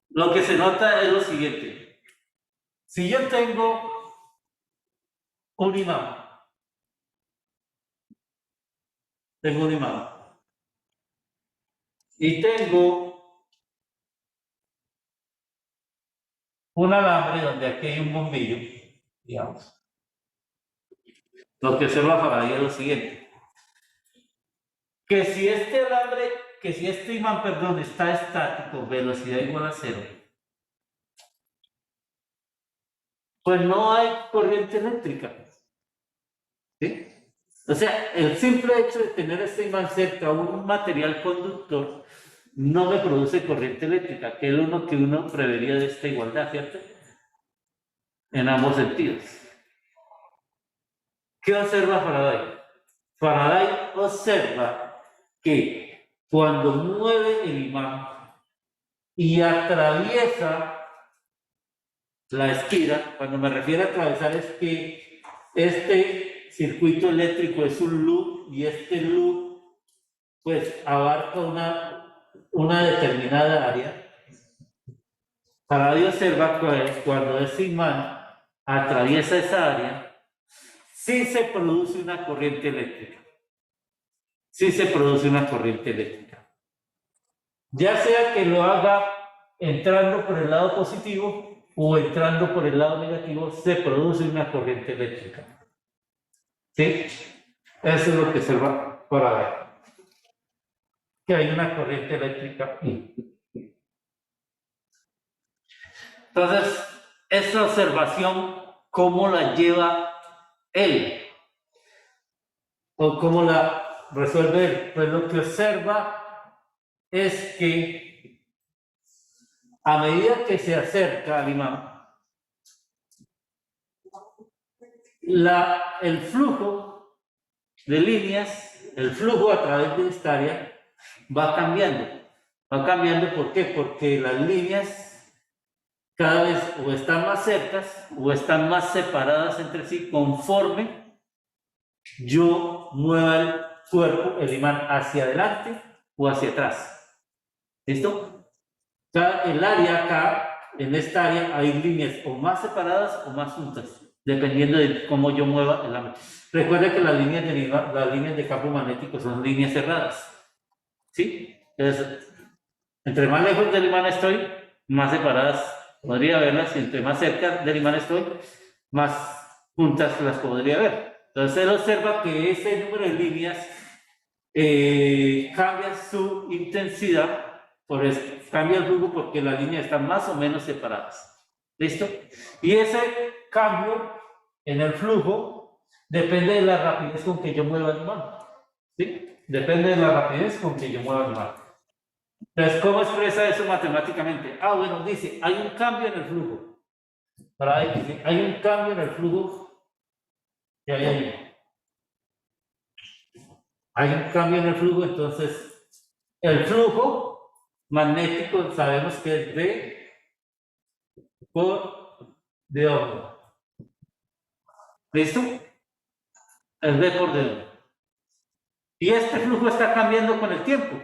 lo que se nota es lo siguiente. Si yo tengo un imán, y tengo un alambre donde aquí hay un bombillo, digamos. Lo que observa Faraday es lo siguiente. Que si este imán, perdón, está estático, velocidad igual a 0, pues no hay corriente eléctrica. ¿Sí? O sea, el simple hecho de tener este imán cerca a un material conductor no me produce corriente eléctrica, que es lo que uno prevería de esta igualdad, ¿cierto? En ambos sentidos. ¿Qué observa Faraday? Faraday observa que cuando mueve el imán y atraviesa la esquina, cuando me refiero a atravesar es que este circuito eléctrico es un loop y este loop pues abarca una determinada área. Faraday observa que cuando ese imán atraviesa esa área, sí se produce una corriente eléctrica. Sí se produce una corriente eléctrica. Ya sea que lo haga entrando por el lado positivo o entrando por el lado negativo, se produce una corriente eléctrica. ¿Sí? Eso es lo que se va para ver. Que hay una corriente eléctrica. Entonces, esta observación, ¿cómo la lleva él? ¿O cómo la resuelve él? Pues lo que observa es que a medida que se acerca al imán, el flujo de líneas, el flujo a través de esta área va cambiando. Va cambiando, ¿por qué? Porque las líneas cada vez o están más cercas o están más separadas entre sí conforme yo mueva el cuerpo, el imán, hacia adelante o hacia atrás. ¿Listo? El área acá, en esta área, hay líneas o más separadas o más juntas, dependiendo de cómo yo mueva el imán. Recuerda que las líneas de campo magnético son líneas cerradas. ¿Sí? Entonces, entre más lejos del imán estoy, más separadas podría verlas, y entre más cerca del imán estoy, más juntas las podría ver. Entonces él observa que ese número de líneas cambia su intensidad, por eso cambia el flujo porque las líneas están más o menos separadas. ¿Listo? Y ese cambio en el flujo depende de la rapidez con que yo mueva el imán. ¿Sí? Depende de la rapidez con que yo mueva el imán. Entonces, ¿cómo expresa eso matemáticamente? Ah, bueno, dice, hay un cambio en el flujo. Para ahí dice, hay un cambio en el flujo que hay ahí. Hay un cambio en el flujo, entonces, el flujo magnético sabemos que es D por D omega. ¿Listo? Es D por D omega. Y este flujo está cambiando con el tiempo.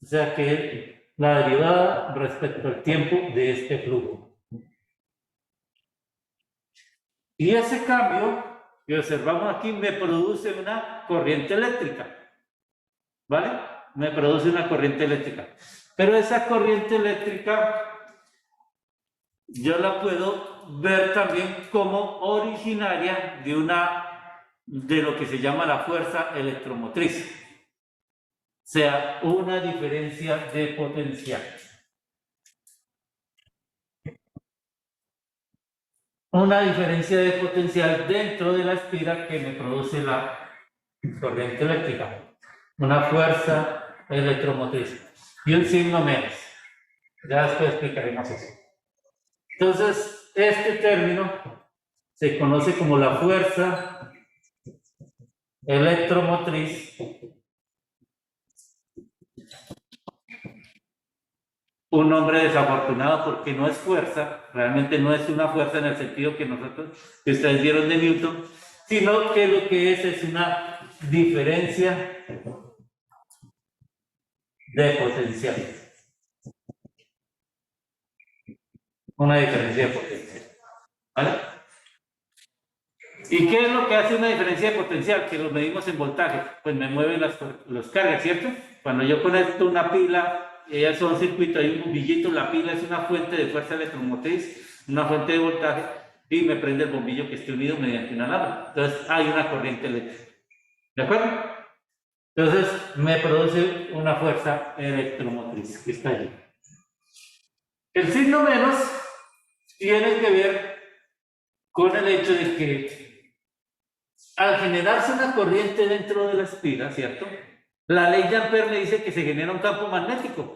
O sea que la derivada respecto al tiempo de este flujo. Y ese cambio que observamos aquí me produce una corriente eléctrica. ¿Vale? Me produce una corriente eléctrica. Pero esa corriente eléctrica yo la puedo ver también como originaria de lo que se llama la fuerza electromotriz. O sea, una diferencia de potencial. Una diferencia de potencial dentro de la espira que me produce la corriente eléctrica. Una fuerza electromotriz. Y un signo menos. Ya después explicaremos eso. Entonces, este término se conoce como la fuerza electromotriz, un nombre desafortunado porque no es fuerza, realmente no es una fuerza en el sentido que que ustedes vieron de Newton, sino que lo que es una diferencia de potencial. Una diferencia de potencial. ¿Vale? ¿Y qué es lo que hace una diferencia de potencial? Que lo medimos en voltaje. Pues me mueven los cargas, ¿cierto? Cuando yo conecto una pila, ella es un circuito, hay un bombillito, la pila es una fuente de fuerza electromotriz, una fuente de voltaje, y me prende el bombillo que esté unido mediante una lámpara. Entonces hay una corriente eléctrica. ¿De acuerdo? Entonces me produce una fuerza electromotriz que está allí. El signo menos tiene que ver con el hecho de que al generarse una corriente dentro de las pilas, ¿cierto? La ley de Ampère me dice que se genera un campo magnético.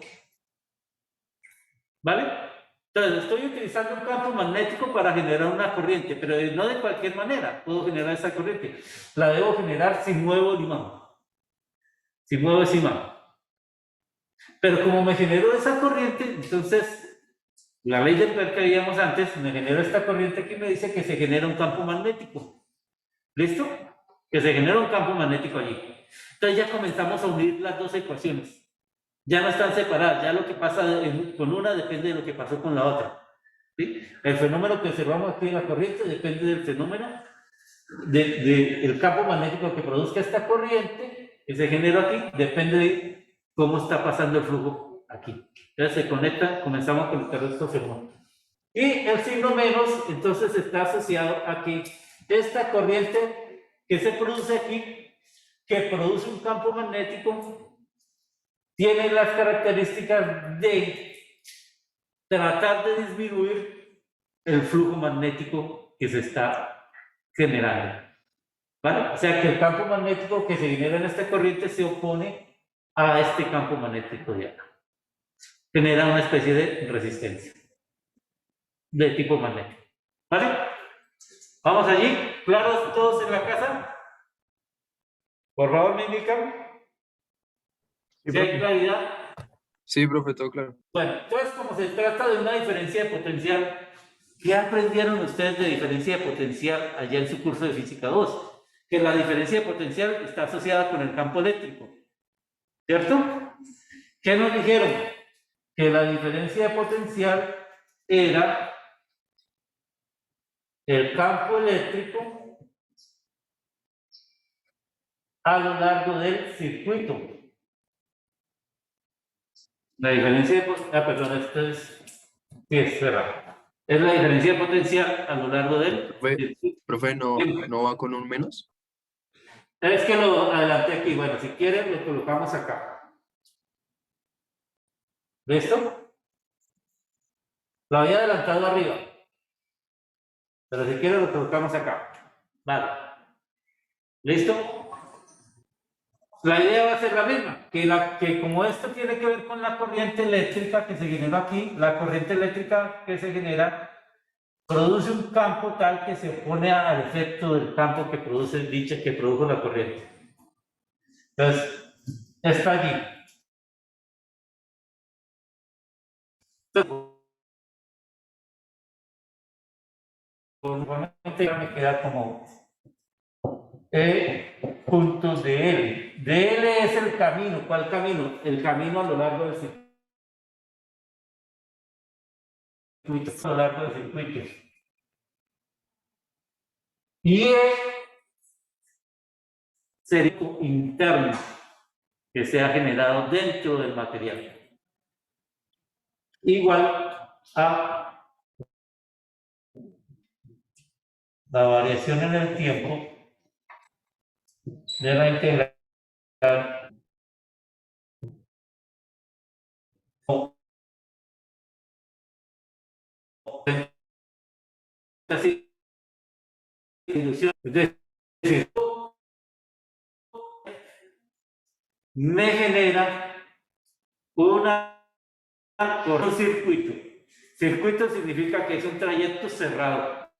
¿Vale? Entonces estoy utilizando un campo magnético para generar una corriente, pero no de cualquier manera puedo generar esa corriente. La debo generar si muevo el imán. Si muevo ese imán. Pero como me generó esa corriente, entonces la ley de Ampère que veíamos antes me genera esta corriente que me dice que se genera un campo magnético. ¿Listo? Que se genera un campo magnético allí. Entonces ya comenzamos a unir las dos ecuaciones. Ya no están separadas, ya lo que pasa con una depende de lo que pasó con la otra. ¿Sí? El fenómeno que observamos aquí en la corriente depende del fenómeno del campo magnético que produzca esta corriente que se genera aquí, depende de cómo está pasando el flujo aquí. Entonces se conecta, comenzamos a conectar estos fenómenos. Y el signo menos, entonces está asociado a que esta corriente que se produce aquí, que produce un campo magnético, tiene las características de tratar de disminuir el flujo magnético que se está generando. ¿Vale? O sea que el campo magnético que se genera en esta corriente se opone a este campo magnético de acá. Genera una especie de resistencia de tipo magnético. ¿Vale? ¿Vamos allí? ¿Claros todos en la casa? Por favor, me indican. Sí, ¿Sí hay profe. claridad? Sí, profe, todo claro. Bueno, entonces como se trata de una diferencia de potencial, ¿qué aprendieron ustedes de diferencia de potencial allá en su curso de física 2? Que la diferencia de potencial está asociada con el campo eléctrico, ¿cierto? ¿Qué nos dijeron? Que la diferencia de potencial era el campo eléctrico a lo largo del circuito. La diferencia de potencial, perdón, esto es cerrado. Es la diferencia de potencial a lo largo del circuito. Profe, ¿no va con un menos? Es que lo adelanté aquí. Bueno, si quieren, lo colocamos acá. ¿Listo? Lo había adelantado arriba. Pero si quieren, lo colocamos acá. Vale. ¿Listo? La idea va a ser la misma. Que como esto tiene que ver con la corriente eléctrica que se genera aquí, la corriente eléctrica que se genera produce un campo tal que se opone al efecto del campo que produjo la corriente. Entonces, está allí. Entonces, normalmente ya me queda como puntos de L. De L es el camino. ¿Cuál camino? El camino a lo largo del circuito. A lo largo del circuito. Y E sería interno que se ha generado dentro del material. Igual a la variación en el tiempo de la integral así, es decir, me genera un circuito. Circuito significa que es un trayecto cerrado.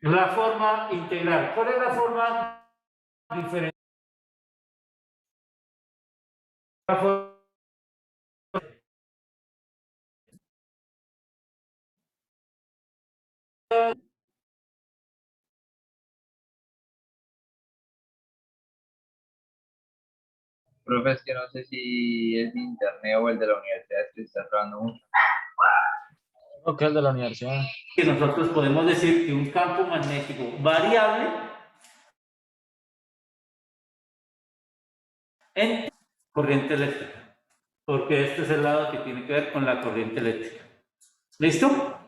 La forma integral. ¿Cuál es la forma diferente? La forma Profe, es que no sé si es de internet o el de la universidad que está trabajando mucho. Creo que es de la universidad. que nosotros podemos decir que un campo magnético variable en corriente eléctrica, porque este es el lado que tiene que ver con la corriente eléctrica. ¿Listo?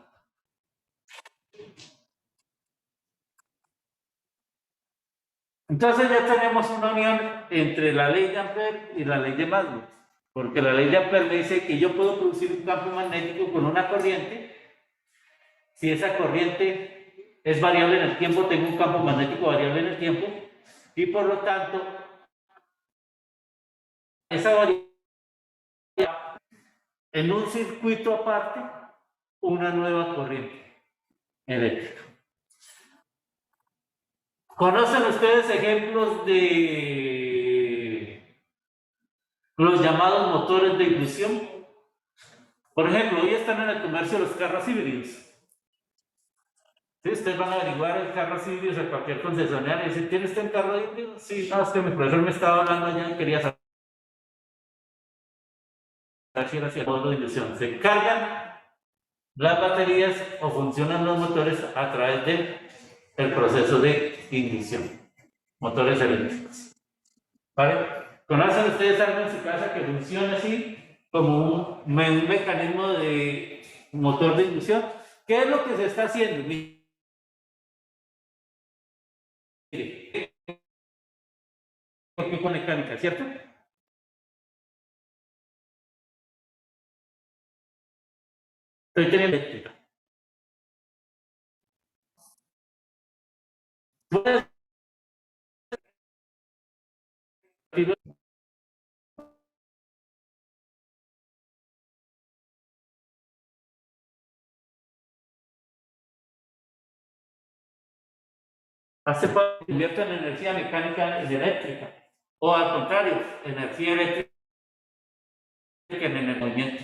Entonces ya tenemos una unión entre la ley de Ampère y la ley de Maxwell, porque la ley de Ampère me dice que yo puedo producir un campo magnético con una corriente. Si esa corriente es variable en el tiempo, tengo un campo magnético variable en el tiempo, y por lo tanto, esa variable en un circuito aparte, una nueva corriente eléctrica. ¿Conocen ustedes ejemplos de los llamados motores de inducción? Por ejemplo, hoy están en el comercio los carros híbridos. ¿Sí? Ustedes van a averiguar el carros híbridos en cualquier concesionaria y dicen, ¿tiene usted un carro híbrido? Sí, no, es que mi profesor me estaba hablando allá y quería saber si era hacia el modo de inducción. Se cargan las baterías o funcionan los motores a través del proceso de ignición. Motores eléctricos. ¿Vale? ¿Conocen ustedes algo en su casa que funcione así como un mecanismo de motor de inducción? ¿Qué es lo que se está haciendo? Mire, con mecánica, ¿cierto? Estoy teniendo eléctrica. Hace poco invierto en energía mecánica y eléctrica, o al contrario, energía eléctrica en el movimiento.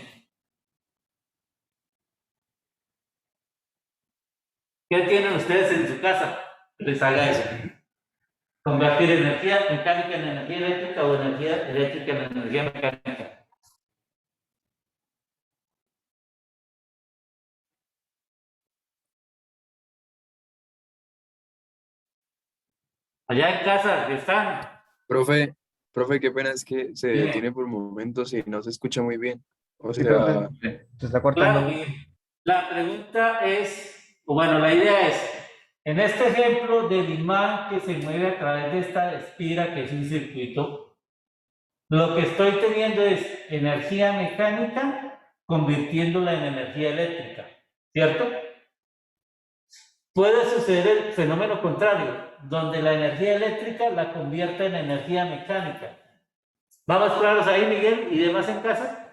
¿Qué tienen ustedes en su casa? Les haga eso. Convertir energía mecánica en energía eléctrica o energía eléctrica en energía mecánica. Allá en casa están. Profe, qué pena es que se Dime. detiene por momentos y no se escucha muy bien. O Sí, sea, profe, se está cortando. Claro, la pregunta es, o bueno, la idea es, en este ejemplo del imán que se mueve a través de esta espira, que es un circuito, lo que estoy teniendo es energía mecánica convirtiéndola en energía eléctrica, ¿cierto? Puede suceder el fenómeno contrario, donde la energía eléctrica la convierta en energía mecánica. ¿Vamos claros ahí, Miguel, y demás en casa?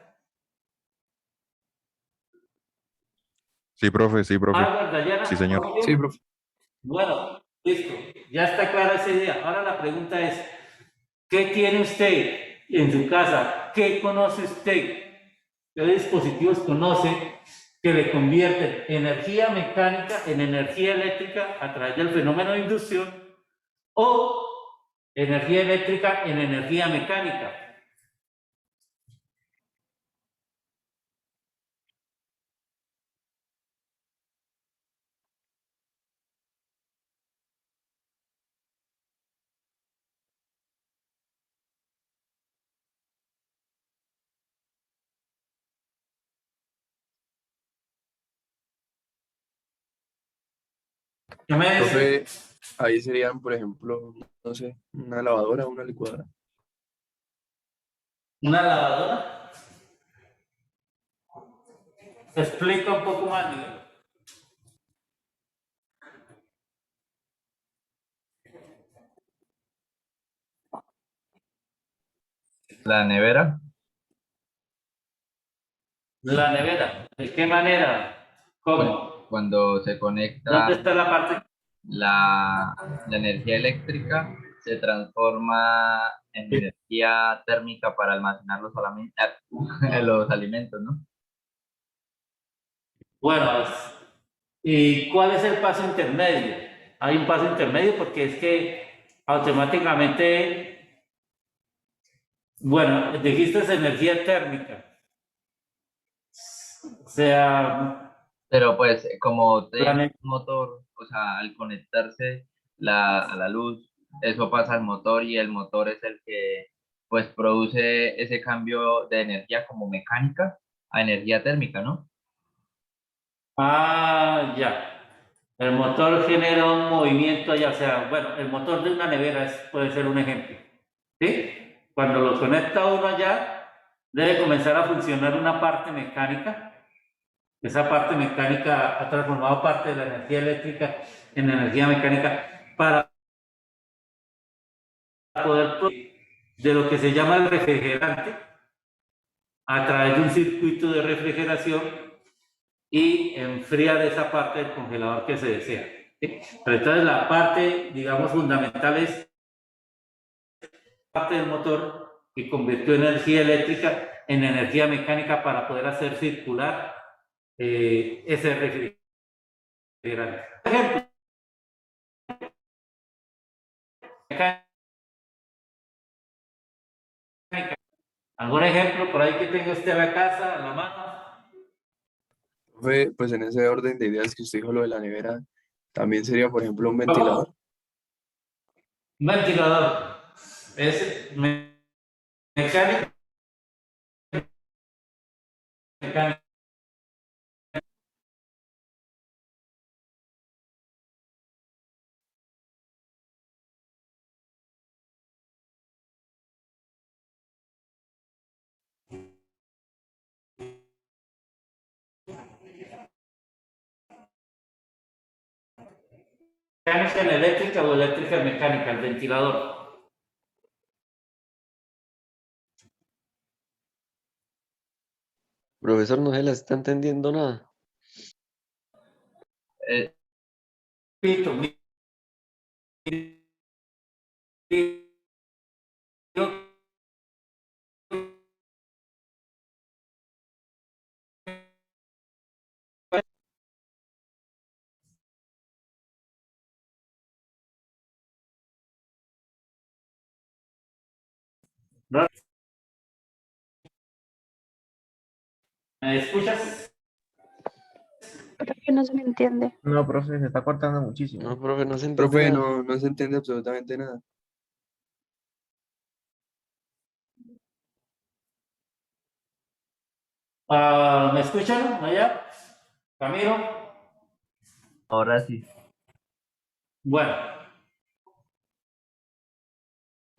Sí, profe, sí, profe. Dayana, Sí, señor. ¿todo bien? sí, profe. Bueno, listo, ya está clara esa idea. Ahora la pregunta es, ¿qué tiene usted en su casa? ¿Qué conoce usted? ¿Qué dispositivos conoce que le convierten energía mecánica en energía eléctrica a través del fenómeno de inducción o energía eléctrica en energía mecánica? ¿Qué me dice? Profe, ahí serían, por ejemplo, no sé, una lavadora, una licuadora. ¿Una lavadora? Explica un poco más, Miguel. La nevera, La nevera. ¿De qué manera? ¿Cómo? cuando se ¿Dónde conecta, está la parte? la energía eléctrica se transforma en energía térmica para almacenar los alimentos, ¿no? Bueno, ¿y cuál es el paso intermedio? Hay un paso intermedio porque es que automáticamente, bueno, dijiste es energía térmica. O sea, Pero pues como tiene plane- un motor, o sea, al conectarse a la luz, eso pasa al motor y el motor es el que pues produce ese cambio de energía como mecánica a energía térmica, ¿no? ya. El motor genera un movimiento allá, o sea, bueno, el motor de una nevera puede ser un ejemplo. ¿Sí? Cuando lo conecta uno allá, debe comenzar a funcionar una parte mecánica. Esa parte mecánica ha transformado parte de la energía eléctrica en energía mecánica para poder de lo que se llama el refrigerante a través de un circuito de refrigeración y enfriar esa parte del congelador que se desea. ¿Sí? Pero entonces la parte, digamos, fundamental es parte del motor que convirtió energía eléctrica en energía mecánica para poder hacer circular ese refrigerante. Por ejemplo, mecánica. ¿Algún ejemplo por ahí que tenga usted en la casa, a la mano? Profe, pues en ese orden de ideas que usted dijo lo de la nevera, también sería, por ejemplo, un ventilador. ¿Cómo? Un ventilador. Es mecánica. Mecánica. Mecánica en eléctrica o eléctrica en mecánica, el ventilador. Profesor, no se la está entendiendo nada. Eh, Repito, ¿me escuchas? Creo que no se me entiende. No, profe, se está cortando muchísimo. No, profe, no se entiende Profe, nada. no se entiende absolutamente nada. ¿Me escuchan allá? Camilo. ahora sí. Bueno,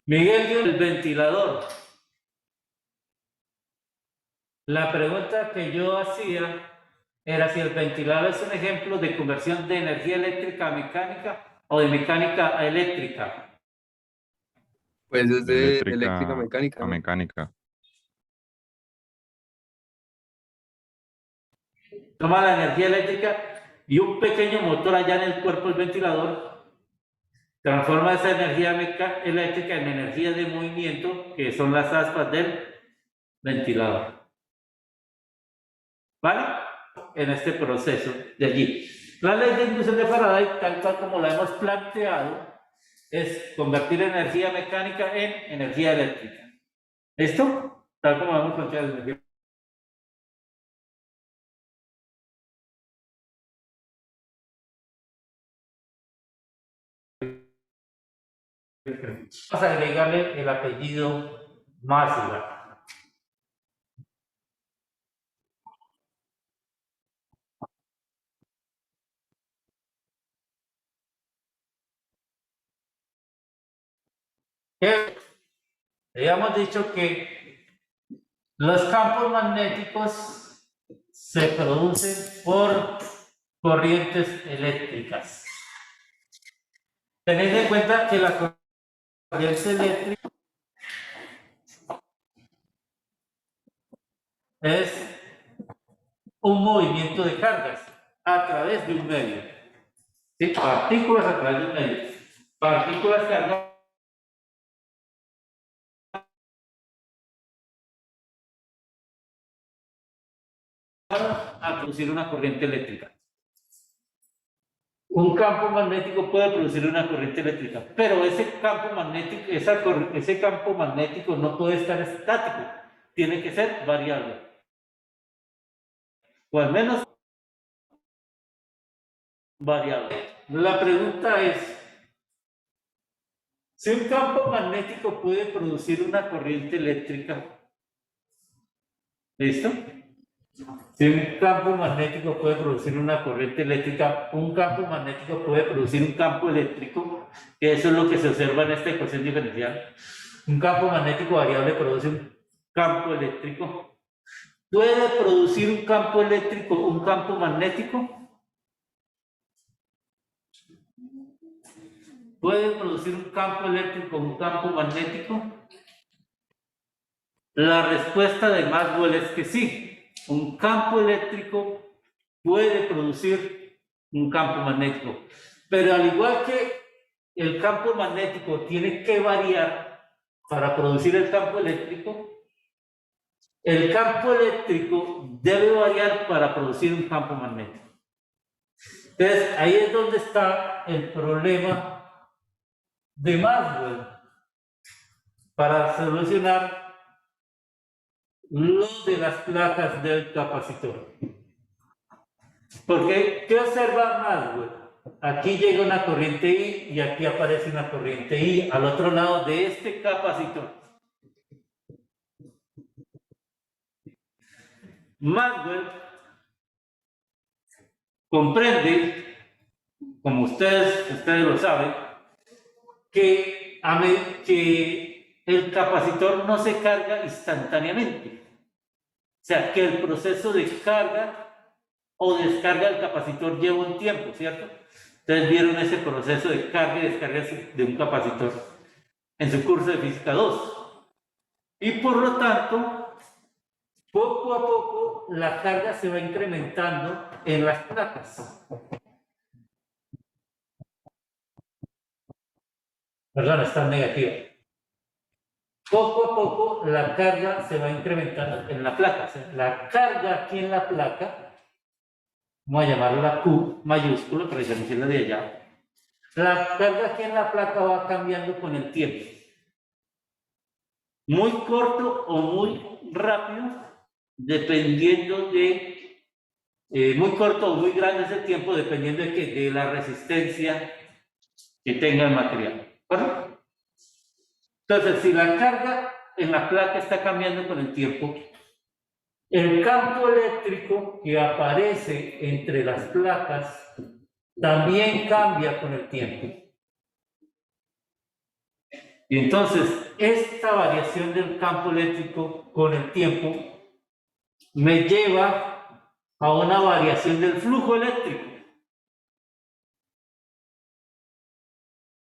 Miguel dio el ventilador. La pregunta que yo hacía era si el ventilador es un ejemplo de conversión de energía eléctrica a mecánica o de mecánica a eléctrica. Pues es De de eléctrica eléctrica mecánica, a ¿no? mecánica. Toma la energía eléctrica y un pequeño motor allá en el cuerpo del ventilador transforma esa energía eléctrica en energía de movimiento, que son las aspas del ventilador. ¿Vale? En este proceso de allí. La ley de inducción de Faraday, tal cual como la hemos planteado, es convertir energía mecánica en energía eléctrica. ¿Listo? Tal como hemos planteado energía. Vamos a agregarle el apellido Masiva. Habíamos dicho que los campos magnéticos se producen por corrientes eléctricas. Tened en cuenta que la corriente eléctrica es un movimiento de cargas a través de un medio. ¿sí? Partículas a través de un medio. Partículas cargadas a producir una corriente eléctrica. Un campo magnético puede producir una corriente eléctrica, pero ese campo magnético, ese campo magnético no puede estar estático, tiene que ser variable. O al menos variable. La pregunta es, si un campo magnético puede producir una corriente eléctrica, ¿listo? Si un campo magnético puede producir una corriente eléctrica, un campo magnético puede producir un campo eléctrico, que eso es lo que se observa en esta ecuación diferencial. Un campo magnético variable produce un campo eléctrico. ¿Puede producir un campo eléctrico un campo magnético? ¿Puede producir un campo eléctrico un campo magnético? La respuesta de Maxwell es que sí. Un campo eléctrico puede producir un campo magnético. Pero al igual que el campo magnético tiene que variar para producir el campo eléctrico, el campo eléctrico debe variar para producir un campo magnético. Entonces, ahí es donde está el problema de Maxwell para solucionar lo de las placas del capacitor. Porque, ¿qué observa Maxwell? Aquí llega una corriente I y aquí aparece una corriente I al otro lado de este capacitor. Maxwell comprende, como ustedes lo saben, que el capacitor no se carga instantáneamente. O sea, que el proceso de carga o descarga del capacitor lleva un tiempo, ¿cierto? Ustedes vieron ese proceso de carga y descarga de un capacitor en su curso de física 2. Y por lo tanto, poco a poco la carga se va incrementando en las placas. Perdón, está negativa. Poco a poco la carga se va incrementando en la placa. O sea, la carga aquí en la placa, vamos a llamarla Q mayúscula para diferenciarla de allá. La carga aquí en la placa va cambiando con el tiempo. Muy corto o muy rápido, dependiendo de, muy corto o muy grande ese tiempo, dependiendo de la resistencia que tenga el material. ¿Correcto? Entonces, si la carga en la placa está cambiando con el tiempo, el campo eléctrico que aparece entre las placas también cambia con el tiempo. Y entonces, esta variación del campo eléctrico con el tiempo me lleva a una variación del flujo eléctrico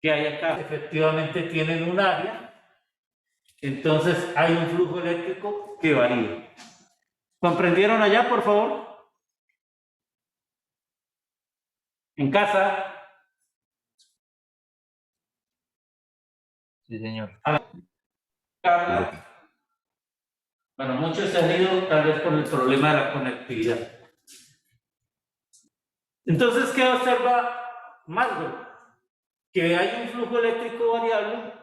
que hay acá. Efectivamente tienen un área, entonces hay un flujo eléctrico que varía. ¿Comprendieron allá, por favor? En casa. Sí, señor. Carga. Bueno, muchos se han ido tal vez por el problema de la conectividad. Entonces, ¿qué observa Maxwell? Que hay un flujo eléctrico variable,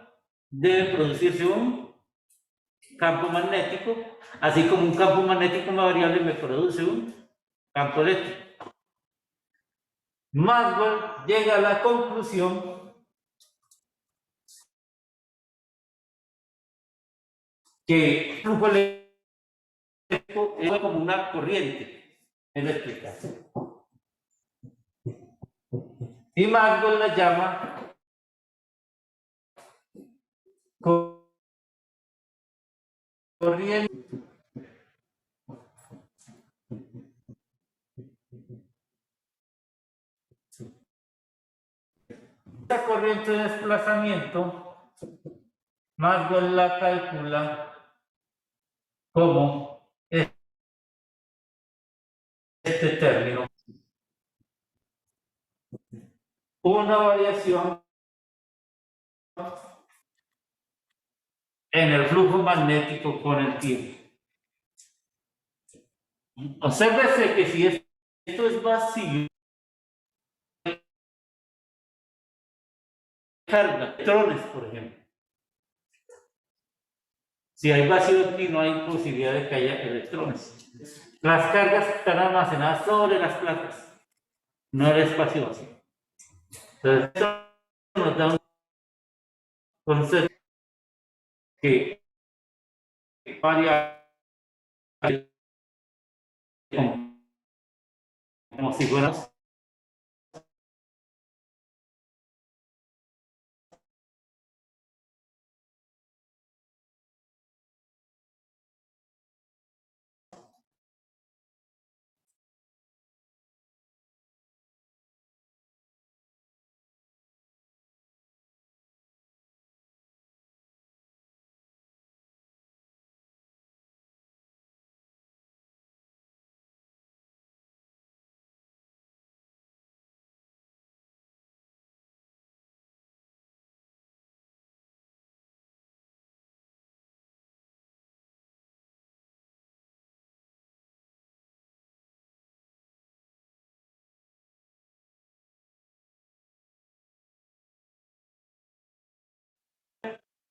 debe producirse un campo magnético, así como un campo magnético variable me produce un campo eléctrico. Maxwell llega a la conclusión que el flujo eléctrico es como una corriente eléctrica. Y Maxwell la llama corriente. Esta corriente de desplazamiento, Maxwell la calcula como este término. una variación en el flujo magnético con el tiempo. Obsérvese que si esto es vacío, carga, electrones, por ejemplo. Si hay vacío aquí, no hay posibilidad de que haya electrones. Las cargas están almacenadas sobre las placas, no el espacio vacío. Entonces, esto nos da un concepto que varía como si fuéramos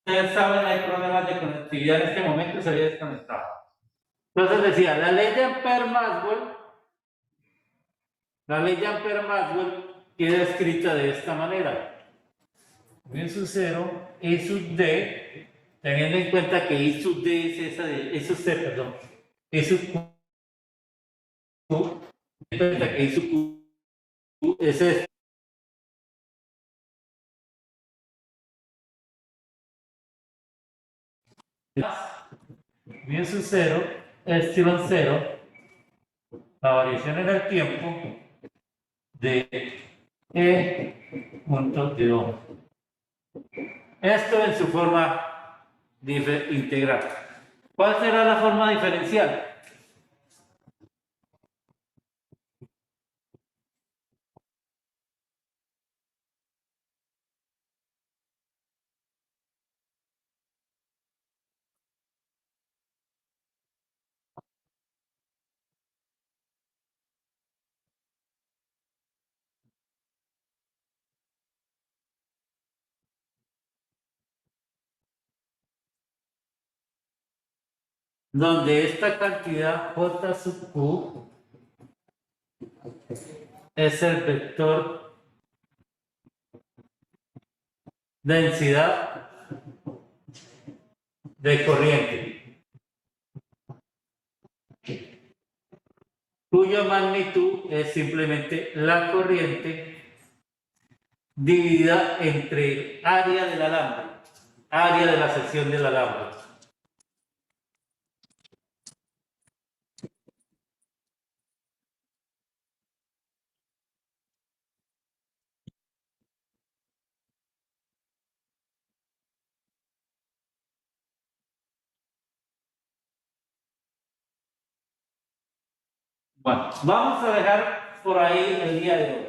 ustedes saben, hay problemas de conectividad en este momento, se había desconectado. Entonces decía, la ley de Ampère-Maxwell queda escrita de esta manera. V sub 0, I sub D, teniendo en cuenta que I sub D es esa de, I sub C, perdón, I sub Q, teniendo en cuenta que I sub Q es esta. V sub 0, epsilon 0, la variación en el tiempo de E punto de O. Esto en su forma integral. ¿Cuál será la forma diferencial? Donde esta cantidad J sub Q es el vector densidad de corriente, cuya magnitud es simplemente la corriente dividida entre el área del alambre, área de la sección del alambre. Bueno, vamos a dejar por ahí el día de hoy.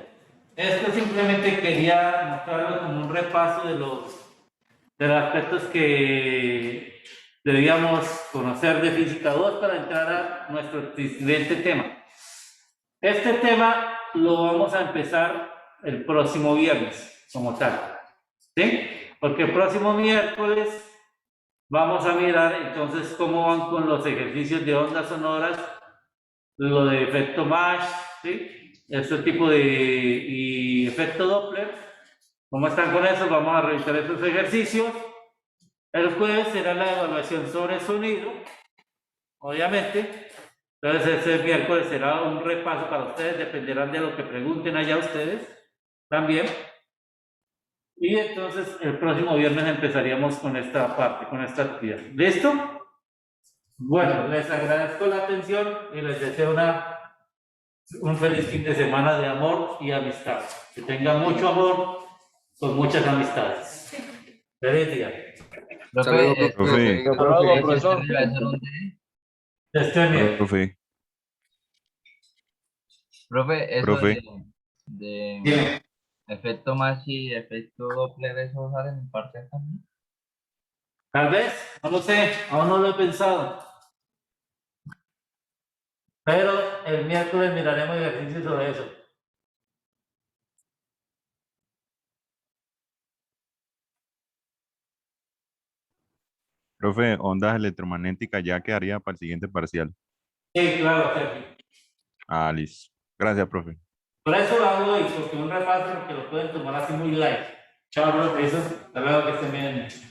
Esto simplemente quería mostrarlo como un repaso de los aspectos que debíamos conocer de Física 2 para entrar a nuestro siguiente tema. Este tema lo vamos a empezar el próximo viernes, como tal. ¿Sí? Porque el próximo miércoles vamos a mirar entonces cómo van con los ejercicios de ondas sonoras, lo de efecto Mach, ¿sí? Este tipo de y efecto Doppler. ¿Cómo están con eso? Vamos a revisar estos ejercicios. El jueves será la evaluación sobre sonido, obviamente. Entonces ese miércoles será un repaso para ustedes, dependerán de lo que pregunten allá ustedes también. Y entonces el próximo viernes empezaríamos con esta parte, con esta actividad. ¿Listo? Bueno, les agradezco la atención y les deseo un feliz fin de semana de amor y amistad. Que tengan mucho amor con muchas amistades. Feliz día. Saludos, Profe, profe. Profe. Hasta luego, ¿este profesor. debe ser un D? Estén bien. Profe. Profe, eso Profe. de Bien. Efecto Machi y efecto Doppler, ¿eso salen en parcial también? Tal vez, no lo sé, aún no lo he pensado. Pero el miércoles miraremos ejercicios sobre eso. Profe, ondas electromagnéticas ya quedaría para el siguiente parcial. Sí, claro, Sergio. Ah, listo. Gracias, profe. Por eso lo hago hoy, porque un repaso, porque lo pueden tomar así muy light. Chao, profe, eso, hasta luego, que estén bien.